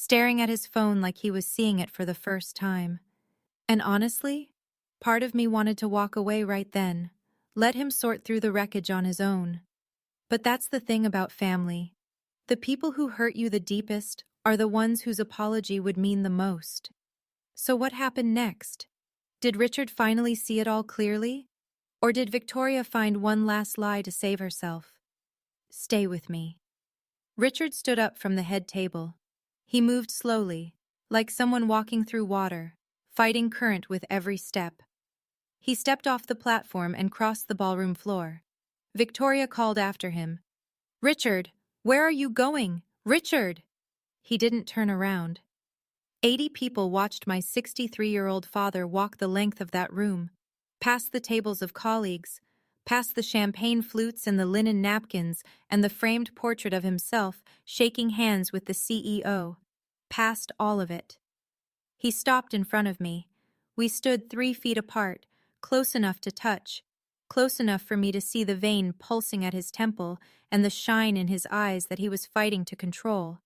staring at his phone like he was seeing it for the first time. And honestly, part of me wanted to walk away right then, let him sort through the wreckage on his own. But that's the thing about family. The people who hurt you the deepest are the ones whose apology would mean the most. So what happened next? Did Richard finally see it all clearly? Or did Victoria find one last lie to save herself? Stay with me. Richard stood up from the head table. He moved slowly, like someone walking through water, fighting current with every step. He stepped off the platform and crossed the ballroom floor. Victoria called after him. Richard, where are you going? Richard! He didn't turn around. 80 people watched my 63-year-old father walk the length of that room, past the tables of colleagues, past the champagne flutes and the linen napkins and the framed portrait of himself shaking hands with the CEO, past all of it. He stopped in front of me. We stood 3 feet apart, close enough to touch, close enough for me to see the vein pulsing at his temple and the shine in his eyes that he was fighting to control.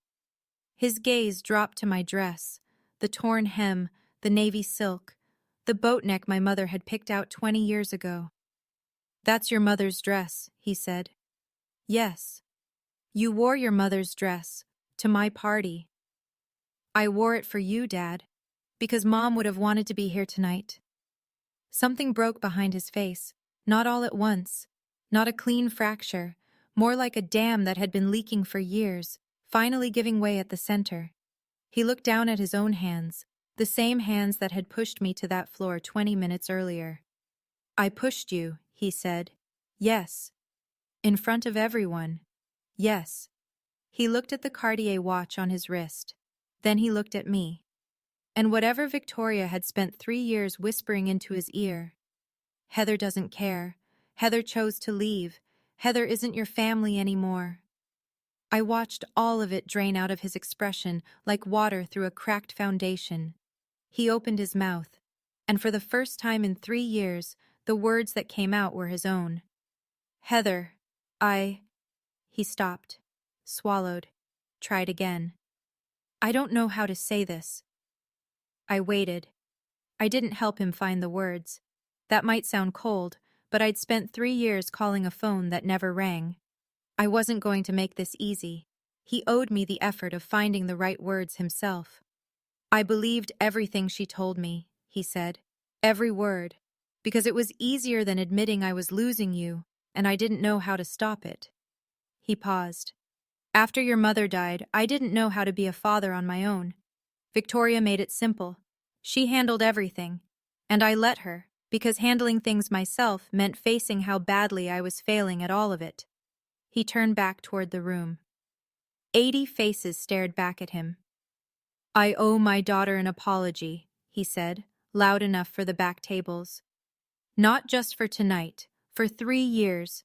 His gaze dropped to my dress, the torn hem, the navy silk, the boat neck my mother had picked out 20 years ago. That's your mother's dress, he said. Yes. You wore your mother's dress to my party. I wore it for you, Dad, because Mom would have wanted to be here tonight. Something broke behind his face, not all at once, not a clean fracture, more like a dam that had been leaking for years, finally giving way at the center. He looked down at his own hands, the same hands that had pushed me to that floor 20 minutes earlier. "I pushed you," he said. "Yes." "In front of everyone." "Yes." He looked at the Cartier watch on his wrist. Then he looked at me. And whatever Victoria had spent 3 years whispering into his ear, "Heather doesn't care. Heather chose to leave. Heather isn't your family anymore." I watched all of it drain out of his expression like water through a cracked foundation. He opened his mouth, and for the first time in 3 years, the words that came out were his own. "Heather, I—" He stopped, swallowed, tried again. "I don't know how to say this." I waited. I didn't help him find the words. That might sound cold, but I'd spent 3 years calling a phone that never rang. I wasn't going to make this easy. He owed me the effort of finding the right words himself. "I believed everything she told me," he said. "Every word. Because it was easier than admitting I was losing you, and I didn't know how to stop it." He paused. "After your mother died, I didn't know how to be a father on my own. Victoria made it simple. She handled everything. And I let her, because handling things myself meant facing how badly I was failing at all of it." He turned back toward the room. 80 faces stared back at him. "I owe my daughter an apology," he said, loud enough for the back tables. "Not just for tonight, for 3 years.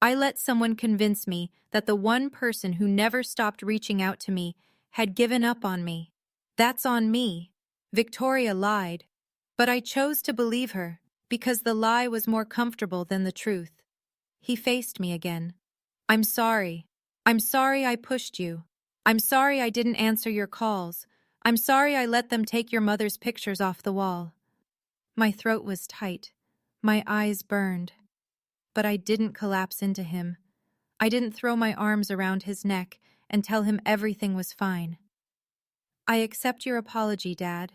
I let someone convince me that the one person who never stopped reaching out to me had given up on me. That's on me. Victoria lied. But I chose to believe her, because the lie was more comfortable than the truth." He faced me again. "I'm sorry. I'm sorry I pushed you. I'm sorry I didn't answer your calls. I'm sorry I let them take your mother's pictures off the wall." My throat was tight. My eyes burned. But I didn't collapse into him. I didn't throw my arms around his neck and tell him everything was fine. "I accept your apology, Dad.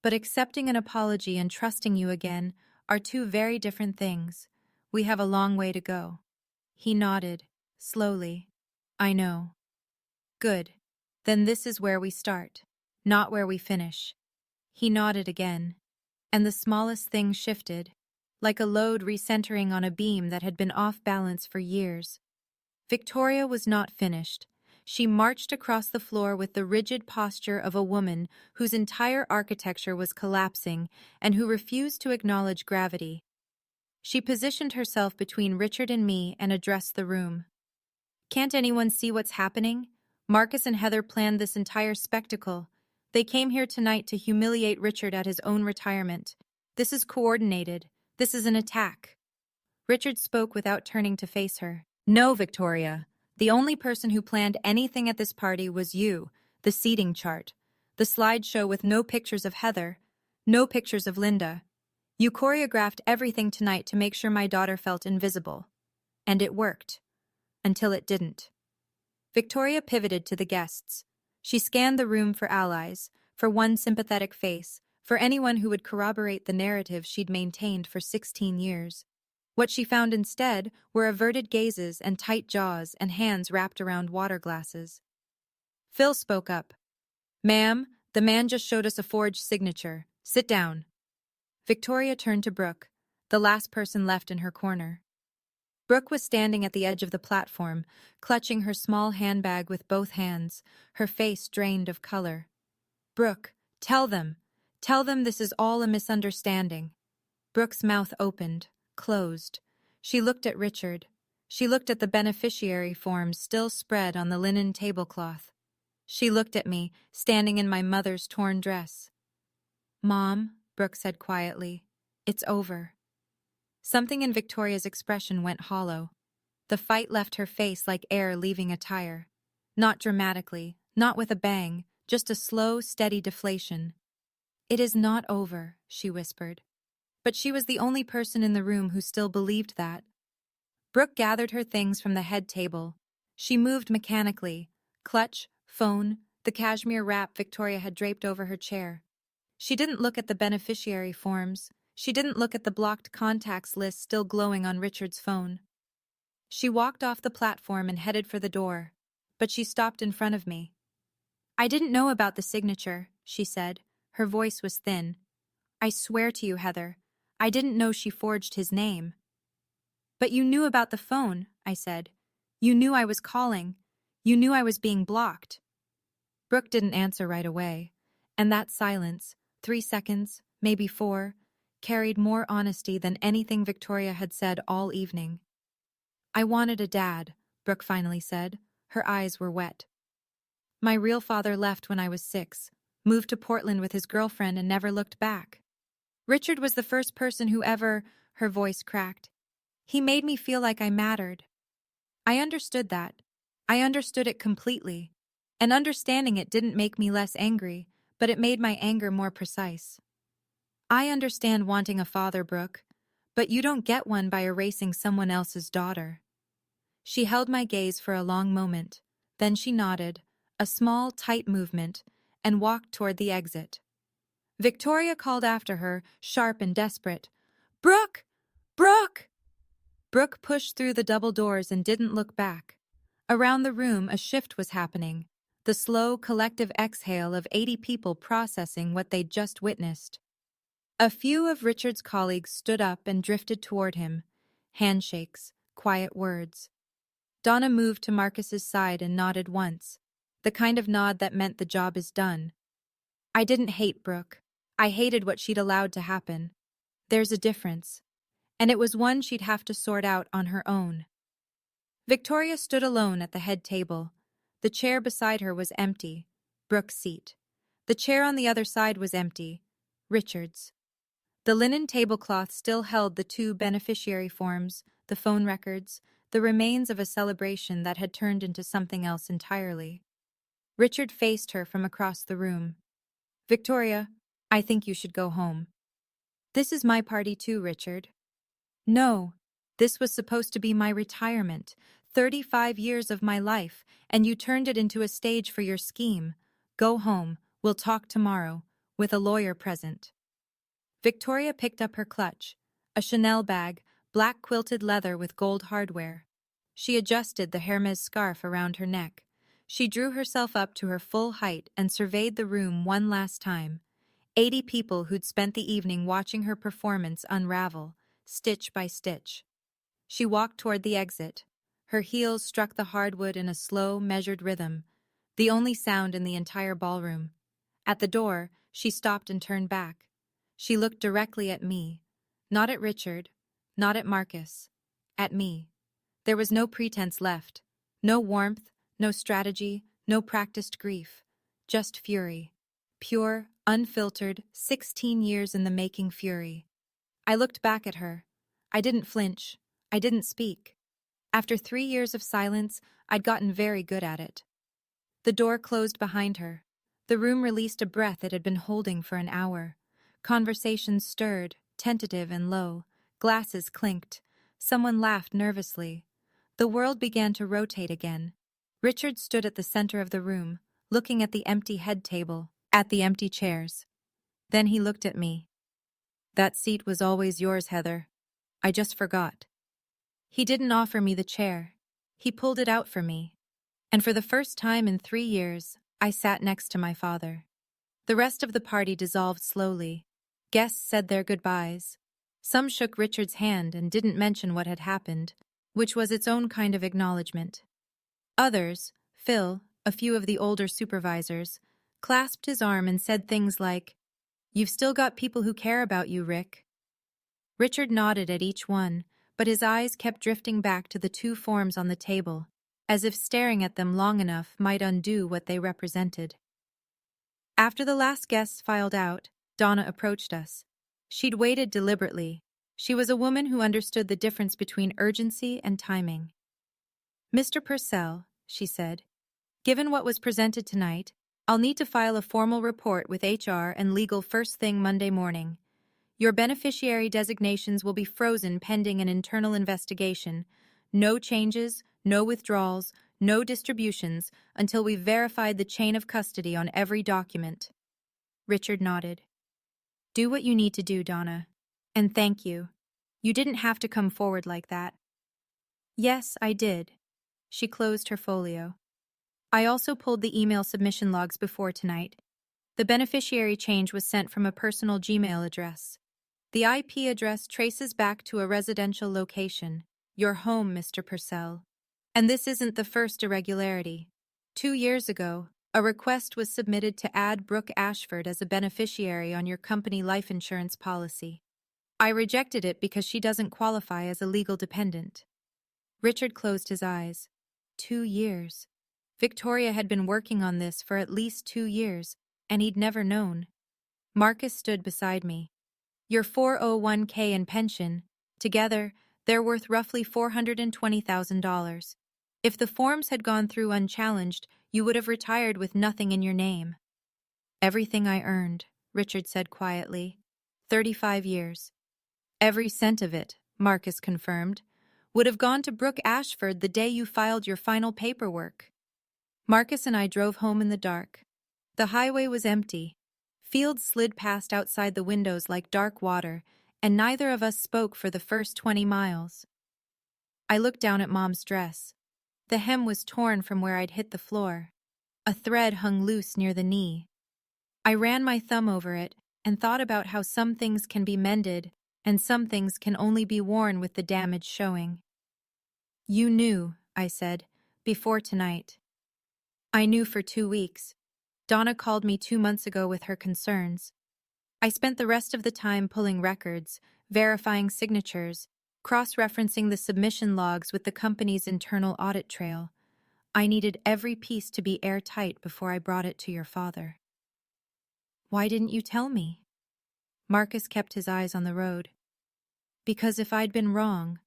But accepting an apology and trusting you again are two very different things. We have a long way to go." He nodded, slowly. "I know." "Good. Then this is where we start, not where we finish." He nodded again, and the smallest thing shifted, like a load recentering on a beam that had been off balance for years. Victoria was not finished. She marched across the floor with the rigid posture of a woman whose entire architecture was collapsing and who refused to acknowledge gravity. She positioned herself between Richard and me and addressed the room. "Can't anyone see what's happening? Marcus and Heather planned this entire spectacle. They came here tonight to humiliate Richard at his own retirement. This is coordinated. This is an attack." Richard spoke without turning to face her. "No, Victoria. The only person who planned anything at this party was you, the seating chart, the slideshow with no pictures of Heather, no pictures of Linda. You choreographed everything tonight to make sure my daughter felt invisible. And it worked. Until it didn't." Victoria pivoted to the guests. She scanned the room for allies, for one sympathetic face, for anyone who would corroborate the narrative she'd maintained for 16 years. What she found instead were averted gazes and tight jaws and hands wrapped around water glasses. Phil spoke up. "Ma'am, the man just showed us a forged signature. Sit down." Victoria turned to Brooke, the last person left in her corner. Brooke was standing at the edge of the platform, clutching her small handbag with both hands, her face drained of color. "Brooke, tell them. Tell them this is all a misunderstanding." Brooke's mouth opened, closed. She looked at Richard. She looked at the beneficiary forms still spread on the linen tablecloth. She looked at me, standing in my mother's torn dress. "Mom," Brooke said quietly, "it's over." Something in Victoria's expression went hollow. The fight left her face like air leaving a tire. Not dramatically, not with a bang, just a slow, steady deflation. "It is not over," she whispered. But she was the only person in the room who still believed that. Brooke gathered her things from the head table. She moved mechanically. Clutch, phone, the cashmere wrap Victoria had draped over her chair. She didn't look at the beneficiary forms. She didn't look at the blocked contacts list still glowing on Richard's phone. She walked off the platform and headed for the door, but she stopped in front of me. "I didn't know about the signature," she said. Her voice was thin. "I swear to you, Heather, I didn't know she forged his name." "But you knew about the phone," I said. "You knew I was calling. You knew I was being blocked." Brooke didn't answer right away, and that silence, 3 seconds, maybe 4, carried more honesty than anything Victoria had said all evening. "I wanted a dad," Brooke finally said. Her eyes were wet. "My real father left when I was 6, moved to Portland with his girlfriend and never looked back. Richard was the first person who ever," her voice cracked. "He made me feel like I mattered." I understood that. I understood it completely. And understanding it didn't make me less angry, but it made my anger more precise. I understand wanting a father, Brooke, but you don't get one by erasing someone else's daughter. She held my gaze for a long moment, then she nodded, a small, tight movement, and walked toward the exit. Victoria called after her, sharp and desperate. "Brooke! Brooke!" Brooke pushed through the double doors and didn't look back. Around the room, a shift was happening, the slow, collective exhale of 80 people processing what they'd just witnessed. A few of Richard's colleagues stood up and drifted toward him. Handshakes, quiet words. Donna moved to Marcus's side and nodded once, the kind of nod that meant the job is done. I didn't hate Brooke. I hated what she'd allowed to happen. There's a difference, and it was one she'd have to sort out on her own. Victoria stood alone at the head table. The chair beside her was empty, Brooke's seat. The chair on the other side was empty, Richard's. The linen tablecloth still held the 2 beneficiary forms, the phone records, the remains of a celebration that had turned into something else entirely. Richard faced her from across the room. "Victoria, I think you should go home." "This is my party too, Richard." "No, this was supposed to be my retirement, 35 years of my life, and you turned it into a stage for your scheme. Go home, we'll talk tomorrow, with a lawyer present." Victoria picked up her clutch, a Chanel bag, black quilted leather with gold hardware. She adjusted the Hermes scarf around her neck. She drew herself up to her full height and surveyed the room one last time. 80 people who'd spent the evening watching her performance unravel, stitch by stitch. She walked toward the exit. Her heels struck the hardwood in a slow, measured rhythm, the only sound in the entire ballroom. At the door, she stopped and turned back. She looked directly at me. Not at Richard, not at Marcus. At me. There was no pretense left. No warmth, no strategy, no practiced grief. Just fury. Pure, unfiltered, 16 years in the making fury. I looked back at her. I didn't flinch. I didn't speak. After 3 years of silence, I'd gotten very good at it. The door closed behind her. The room released a breath it had been holding for an hour. Conversations stirred, tentative and low. Glasses clinked. Someone laughed nervously. The world began to rotate again. Richard stood at the center of the room, looking at the empty head table, at the empty chairs. Then he looked at me. "That seat was always yours, Heather. I just forgot." He didn't offer me the chair. He pulled it out for me. And for the first time in 3 years, I sat next to my father. The rest of the party dissolved slowly. Guests said their goodbyes. Some shook Richard's hand and didn't mention what had happened, which was its own kind of acknowledgement. Others, Phil, a few of the older supervisors, clasped his arm and said things like, "You've still got people who care about you, Rick." Richard nodded at each one, but his eyes kept drifting back to the 2 forms on the table, as if staring at them long enough might undo what they represented. After the last guests filed out, Donna approached us. She'd waited deliberately. She was a woman who understood the difference between urgency and timing. "Mr. Purcell," she said, "given what was presented tonight, I'll need to file a formal report with HR and legal first thing Monday morning. Your beneficiary designations will be frozen pending an internal investigation. No changes, no withdrawals, no distributions until we've verified the chain of custody on every document." Richard nodded. "Do what you need to do, Donna. And thank you. You didn't have to come forward like that." Yes, I did. She closed her folio. I also pulled the email submission logs before tonight. The beneficiary change was sent from a personal Gmail address. The IP address traces back to a residential location, your home, Mr. Purcell. And this isn't the first irregularity. 2 years ago, a request was submitted to add Brooke Ashford as a beneficiary on your company life insurance policy. I rejected it because she doesn't qualify as a legal dependent. Richard closed his eyes. 2 years. Victoria had been working on this for at least 2 years, and he'd never known. Marcus stood beside me. Your 401k and pension, together, they're worth roughly $420,000. If the forms had gone through unchallenged, you would have retired with nothing in your name. Everything I earned, Richard said quietly. 35 years. Every cent of it, Marcus confirmed, would have gone to Brooke Ashford the day you filed your final paperwork. Marcus and I drove home in the dark. The highway was empty. Fields slid past outside the windows like dark water, and neither of us spoke for the first 20 miles. I looked down at Mom's dress. The hem was torn from where I'd hit the floor. A thread hung loose near the knee. I ran my thumb over it and thought about how some things can be mended and some things can only be worn with the damage showing. You knew, I said, before tonight. I knew for 2 weeks. Donna called me 2 months ago with her concerns. I spent the rest of the time pulling records, verifying signatures, cross-referencing the submission logs with the company's internal audit trail. I needed every piece to be airtight before I brought it to your father. Why didn't you tell me? Marcus kept his eyes on the road. Because if I'd been wrong,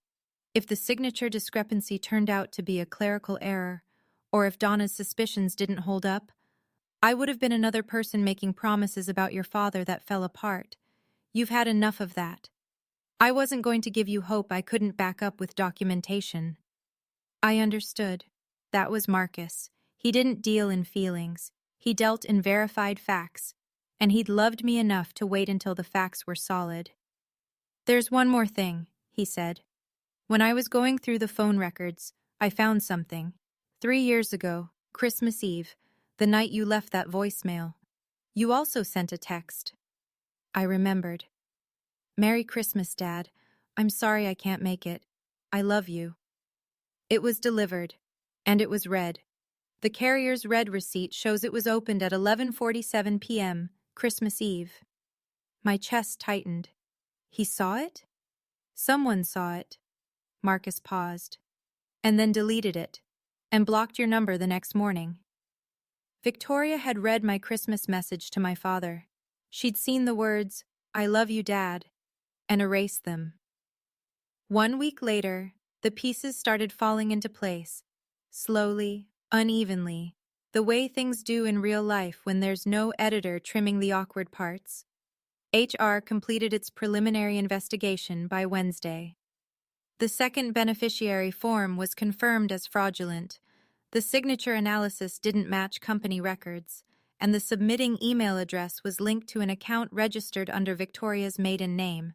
if the signature discrepancy turned out to be a clerical error, or if Donna's suspicions didn't hold up, I would have been another person making promises about your father that fell apart. You've had enough of that. I wasn't going to give you hope I couldn't back up with documentation. I understood. That was Marcus. He didn't deal in feelings. He dealt in verified facts. And he'd loved me enough to wait until the facts were solid. There's one more thing, he said. When I was going through the phone records, I found something. 3 years ago, Christmas Eve, the night you left that voicemail. You also sent a text. I remembered. Merry Christmas, Dad. I'm sorry I can't make it. I love you. It was delivered, and it was read. The carrier's red receipt shows it was opened at 11:47 p.m., Christmas Eve. My chest tightened. He saw it? Someone saw it. Marcus paused, and then deleted it, and blocked your number the next morning. Victoria had read my Christmas message to my father. She'd seen the words, "I love you, Dad," and erased them. 1 week later, the pieces started falling into place, slowly, unevenly, the way things do in real life when there's no editor trimming the awkward parts. HR completed its preliminary investigation by Wednesday. The second beneficiary form was confirmed as fraudulent. The signature analysis didn't match company records, and the submitting email address was linked to an account registered under Victoria's maiden name.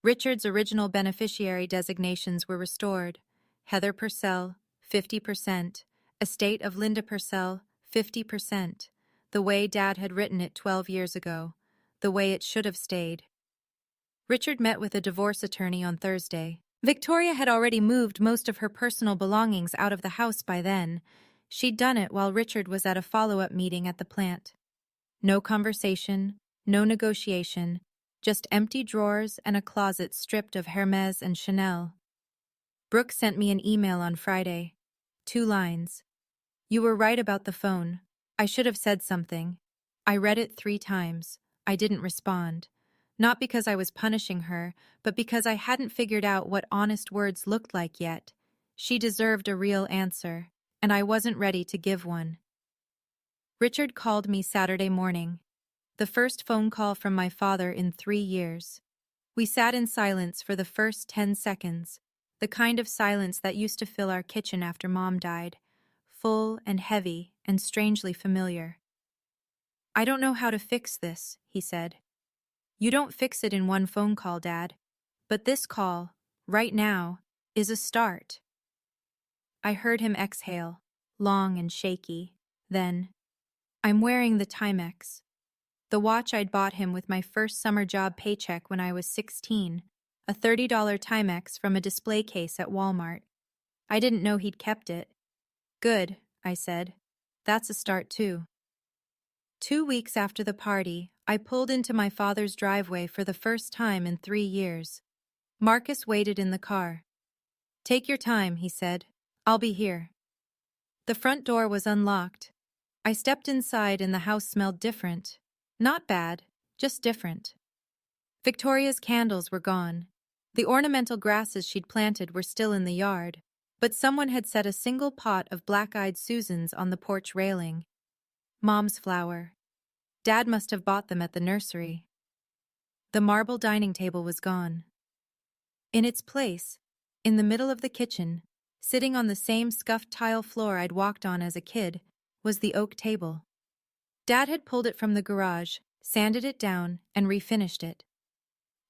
Richard's original beneficiary designations were restored. Heather Purcell, 50%. Estate of Linda Purcell, 50%. The way Dad had written it 12 years ago. The way it should have stayed. Richard met with a divorce attorney on Thursday. Victoria had already moved most of her personal belongings out of the house by then. She'd done it while Richard was at a follow-up meeting at the plant. No conversation, no negotiation, just empty drawers and a closet stripped of Hermes and Chanel. Brooke sent me an email on Friday. 2 lines. You were right about the phone. I should have said something. I read it 3 times. I didn't respond. Not because I was punishing her, but because I hadn't figured out what honest words looked like yet. She deserved a real answer, and I wasn't ready to give one. Richard called me Saturday morning. The first phone call from my father in 3 years. We sat in silence for the first 10 seconds, the kind of silence that used to fill our kitchen after Mom died, full and heavy and strangely familiar. I don't know how to fix this, he said. You don't fix it in one phone call, Dad. But this call, right now, is a start. I heard him exhale, long and shaky. Then, I'm wearing the Timex, the watch I'd bought him with my first summer job paycheck when I was 16, a $30 Timex from a display case at Walmart. I didn't know he'd kept it. Good, I said. That's a start too. 2 weeks after the party, I pulled into my father's driveway for the first time in 3 years. Marcus waited in the car. Take your time, he said. I'll be here. The front door was unlocked. I stepped inside and the house smelled different. Not bad, just different. Victoria's candles were gone. The ornamental grasses she'd planted were still in the yard, but someone had set a single pot of black-eyed Susans on the porch railing. Mom's flower. Dad must have bought them at the nursery. The marble dining table was gone. In its place, in the middle of the kitchen, sitting on the same scuffed tile floor I'd walked on as a kid, was the oak table. Dad had pulled it from the garage, sanded it down, and refinished it.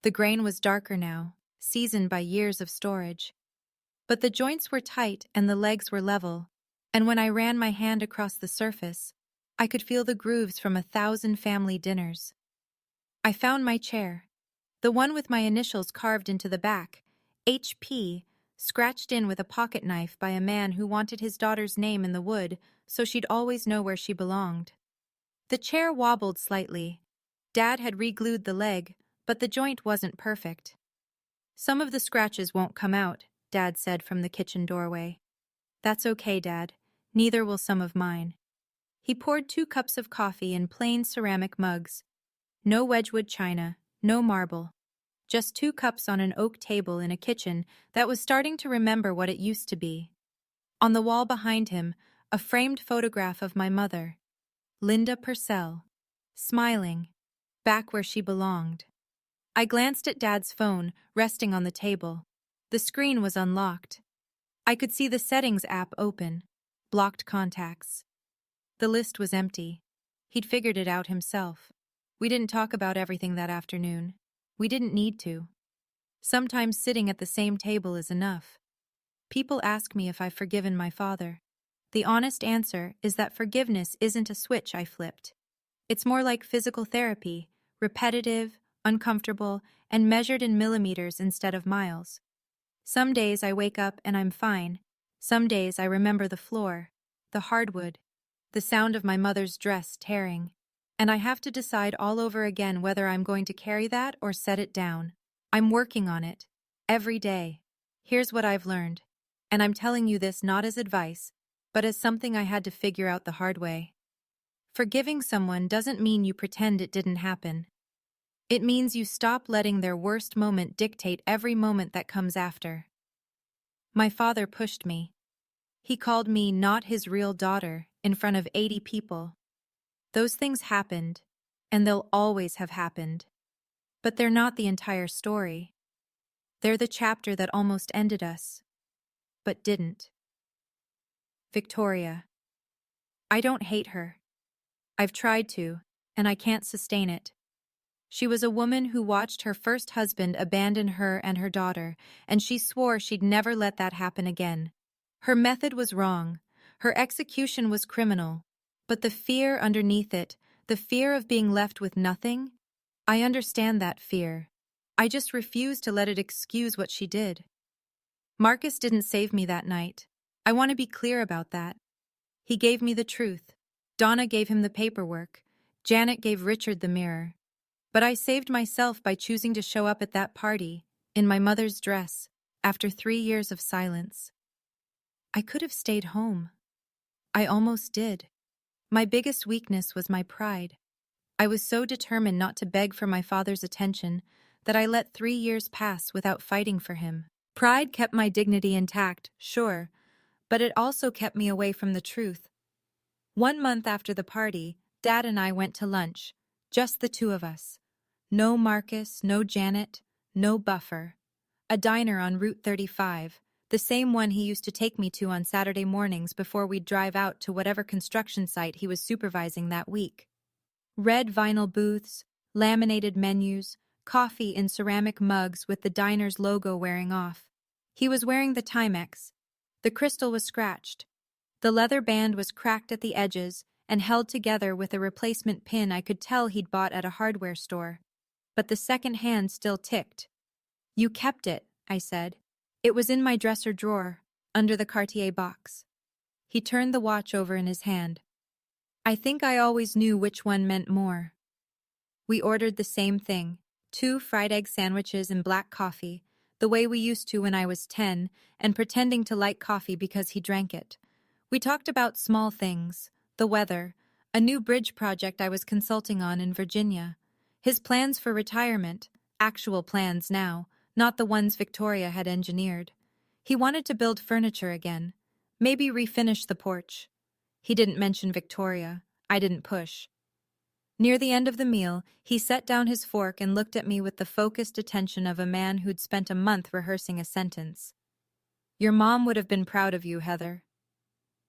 The grain was darker now, seasoned by years of storage. But the joints were tight and the legs were level, and when I ran my hand across the surface, I could feel the grooves from 1,000 family dinners. I found my chair, the one with my initials carved into the back, HP, scratched in with a pocket knife by a man who wanted his daughter's name in the wood so she'd always know where she belonged. The chair wobbled slightly. Dad had re-glued the leg, but the joint wasn't perfect. Some of the scratches won't come out, Dad said from the kitchen doorway. That's okay, Dad. Neither will some of mine. He poured 2 cups of coffee in plain ceramic mugs. No Wedgwood china, no marble. Just 2 cups on an oak table in a kitchen that was starting to remember what it used to be. On the wall behind him, a framed photograph of my mother, Linda Purcell, smiling, back where she belonged. I glanced at Dad's phone, resting on the table. The screen was unlocked. I could see the settings app open, blocked contacts. The list was empty. He'd figured it out himself. We didn't talk about everything that afternoon. We didn't need to. Sometimes sitting at the same table is enough. People ask me if I've forgiven my father. The honest answer is that forgiveness isn't a switch I flipped. It's more like physical therapy, repetitive, uncomfortable, and measured in millimeters instead of miles. Some days I wake up and I'm fine. Some days I remember the floor, the hardwood, the sound of my mother's dress tearing. And I have to decide all over again whether I'm going to carry that or set it down. I'm working on it, every day. Here's what I've learned. And I'm telling you this not as advice, but as something I had to figure out the hard way. Forgiving someone doesn't mean you pretend it didn't happen. It means you stop letting their worst moment dictate every moment that comes after. My father pushed me. He called me not his real daughter in front of 80 people. Those things happened, and they'll always have happened. But they're not the entire story. They're the chapter that almost ended us, but didn't. Victoria. I don't hate her. I've tried to, and I can't sustain it. She was a woman who watched her first husband abandon her and her daughter, and she swore she'd never let that happen again. Her method was wrong. Her execution was criminal. But the fear underneath it, the fear of being left with nothing, I understand that fear. I just refuse to let it excuse what she did. Marcus didn't save me that night. I want to be clear about that. He gave me the truth. Donna gave him the paperwork. Janet gave Richard the mirror. But I saved myself by choosing to show up at that party, in my mother's dress, after 3 years of silence. I could have stayed home. I almost did. My biggest weakness was my pride. I was so determined not to beg for my father's attention that I let 3 years pass without fighting for him. Pride kept my dignity intact, sure, but it also kept me away from the truth. 1 month after the party, Dad and I went to lunch, just the 2 of us. No Marcus, no Janet, no buffer. A diner on Route 35. The same one he used to take me to on Saturday mornings before we'd drive out to whatever construction site he was supervising that week. Red vinyl booths, laminated menus, coffee in ceramic mugs with the diner's logo wearing off. He was wearing the Timex, The crystal was scratched. The leather band was cracked at the edges and held together with a replacement pin I could tell he'd bought at a hardware store. But the second hand still ticked. "You kept it," I said. "It was in my dresser drawer, under the Cartier box." He turned the watch over in his hand. I think I always knew which one meant more. We ordered the same thing, 2 fried egg sandwiches and black coffee, the way we used to when I was 10, and pretending to like coffee because he drank it. We talked about small things, the weather, a new bridge project I was consulting on in Virginia, his plans for retirement, actual plans now, not the ones Victoria had engineered. He wanted to build furniture again, maybe refinish the porch. He didn't mention Victoria. I didn't push. Near the end of the meal, he set down his fork and looked at me with the focused attention of a man who'd spent a month rehearsing a sentence. "Your mom would have been proud of you, Heather."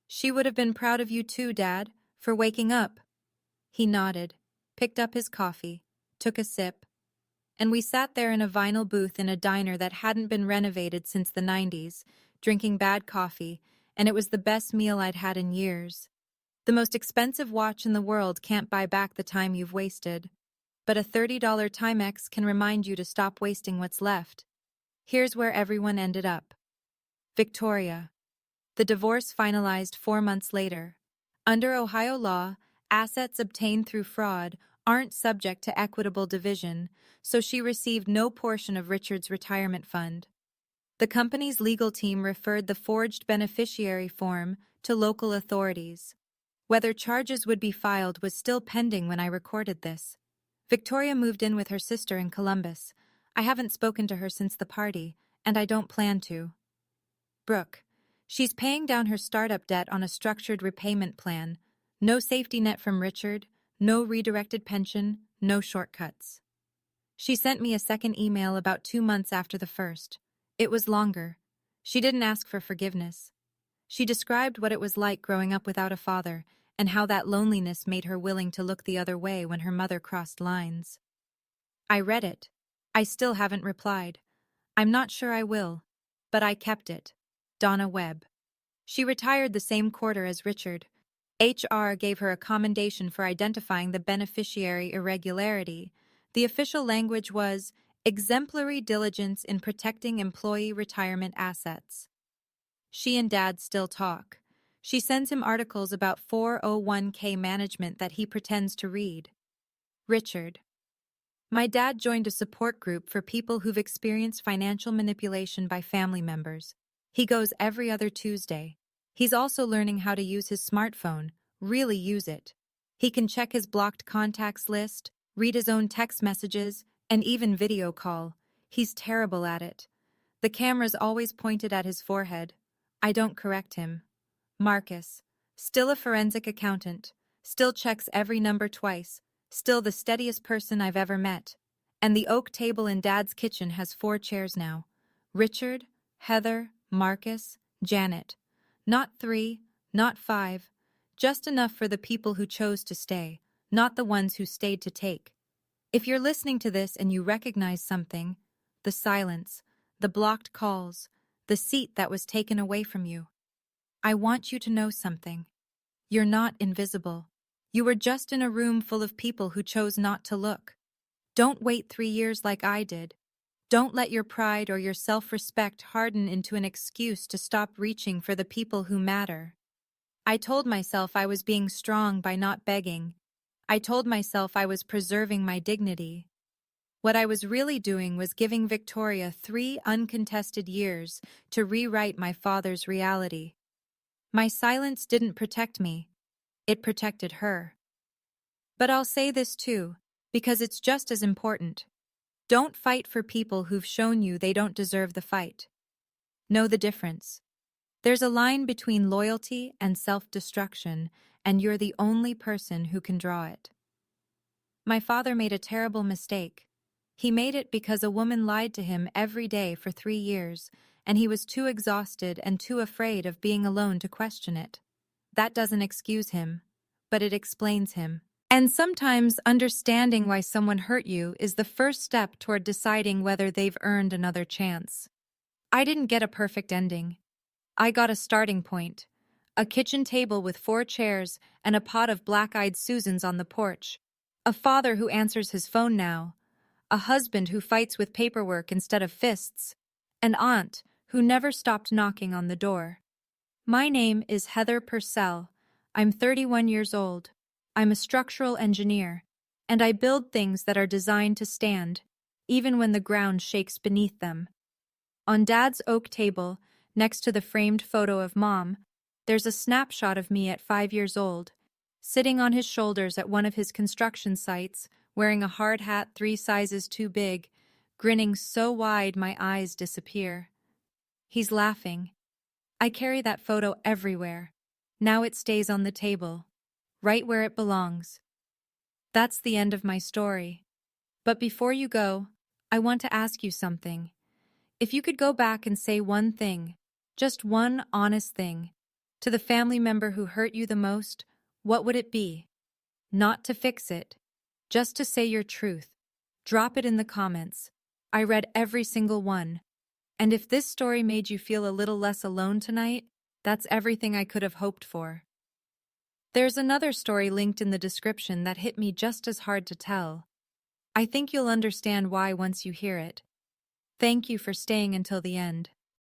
"She would have been proud of you too, Dad, for waking up." He nodded, picked up his coffee, took a sip, and we sat there in a vinyl booth in a diner that hadn't been renovated since the 90s, drinking bad coffee, and it was the best meal I'd had in years. The most expensive watch in the world can't buy back the time you've wasted, but a $30 Timex can remind you to stop wasting what's left. Here's where everyone ended up. Victoria. The divorce finalized 4 months later. Under Ohio law, assets obtained through fraud aren't subject to equitable division, so she received no portion of Richard's retirement fund. The company's legal team referred the forged beneficiary form to local authorities. Whether charges would be filed was still pending when I recorded this. Victoria moved in with her sister in Columbus. I haven't spoken to her since the party, and I don't plan to. Brooke. She's paying down her startup debt on a structured repayment plan. No safety net from Richard, no redirected pension, no shortcuts. She sent me a second email about 2 months after the first. It was longer. She didn't ask for forgiveness. She described what it was like growing up without a father, and how that loneliness made her willing to look the other way when her mother crossed lines. I read it. I still haven't replied. I'm not sure I will. But I kept it. Donna Webb. She retired the same quarter as Richard. HR gave her a commendation for identifying the beneficiary irregularity. The official language was exemplary diligence in protecting employee retirement assets. She and Dad still talk. She sends him articles about 401k management that he pretends to read. Richard. My dad joined a support group for people who've experienced financial manipulation by family members. He goes every other Tuesday. He's also learning how to use his smartphone, really use it. He can check his blocked contacts list, read his own text messages, and even video call. He's terrible at it. The camera's always pointed at his forehead. I don't correct him. Marcus. Still a forensic accountant. Still checks every number twice. Still the steadiest person I've ever met. And the oak table in Dad's kitchen has 4 chairs now. Richard, Heather, Marcus, Janet. Not 3, not 5. Just enough for the people who chose to stay, not the ones who stayed to take. If you're listening to this and you recognize something, the silence, the blocked calls, the seat that was taken away from you, I want you to know something. You're not invisible. You were just in a room full of people who chose not to look. Don't wait 3 years like I did. Don't let your pride or your self-respect harden into an excuse to stop reaching for the people who matter. I told myself I was being strong by not begging. I told myself I was preserving my dignity. What I was really doing was giving Victoria 3 uncontested years to rewrite my father's reality. My silence didn't protect me. It protected her. But I'll say this too, because it's just as important. Don't fight for people who've shown you they don't deserve the fight. Know the difference. There's a line between loyalty and self-destruction, and you're the only person who can draw it. My father made a terrible mistake. He made it because a woman lied to him every day for 3 years, and he was too exhausted and too afraid of being alone to question it. That doesn't excuse him, but it explains him. And sometimes understanding why someone hurt you is the first step toward deciding whether they've earned another chance. I didn't get a perfect ending. I got a starting point. A kitchen table with 4 chairs and a pot of black-eyed Susans on the porch. A father who answers his phone now. A husband who fights with paperwork instead of fists. An aunt who never stopped knocking on the door. My name is Heather Purcell. I'm 31 years old. I'm a structural engineer, and I build things that are designed to stand, even when the ground shakes beneath them. On Dad's oak table, next to the framed photo of Mom, there's a snapshot of me at 5 years old, sitting on his shoulders at one of his construction sites, wearing a hard hat 3 sizes too big, grinning so wide my eyes disappear. He's laughing. I carry that photo everywhere. Now it stays on the table, right where it belongs. That's the end of my story. But before you go, I want to ask you something. If you could go back and say one thing, just one honest thing, to the family member who hurt you the most, what would it be? Not to fix it, just to say your truth. Drop it in the comments. I read every single one. And if this story made you feel a little less alone tonight, that's everything I could have hoped for. There's another story linked in the description that hit me just as hard to tell. I think you'll understand why once you hear it. Thank you for staying until the end.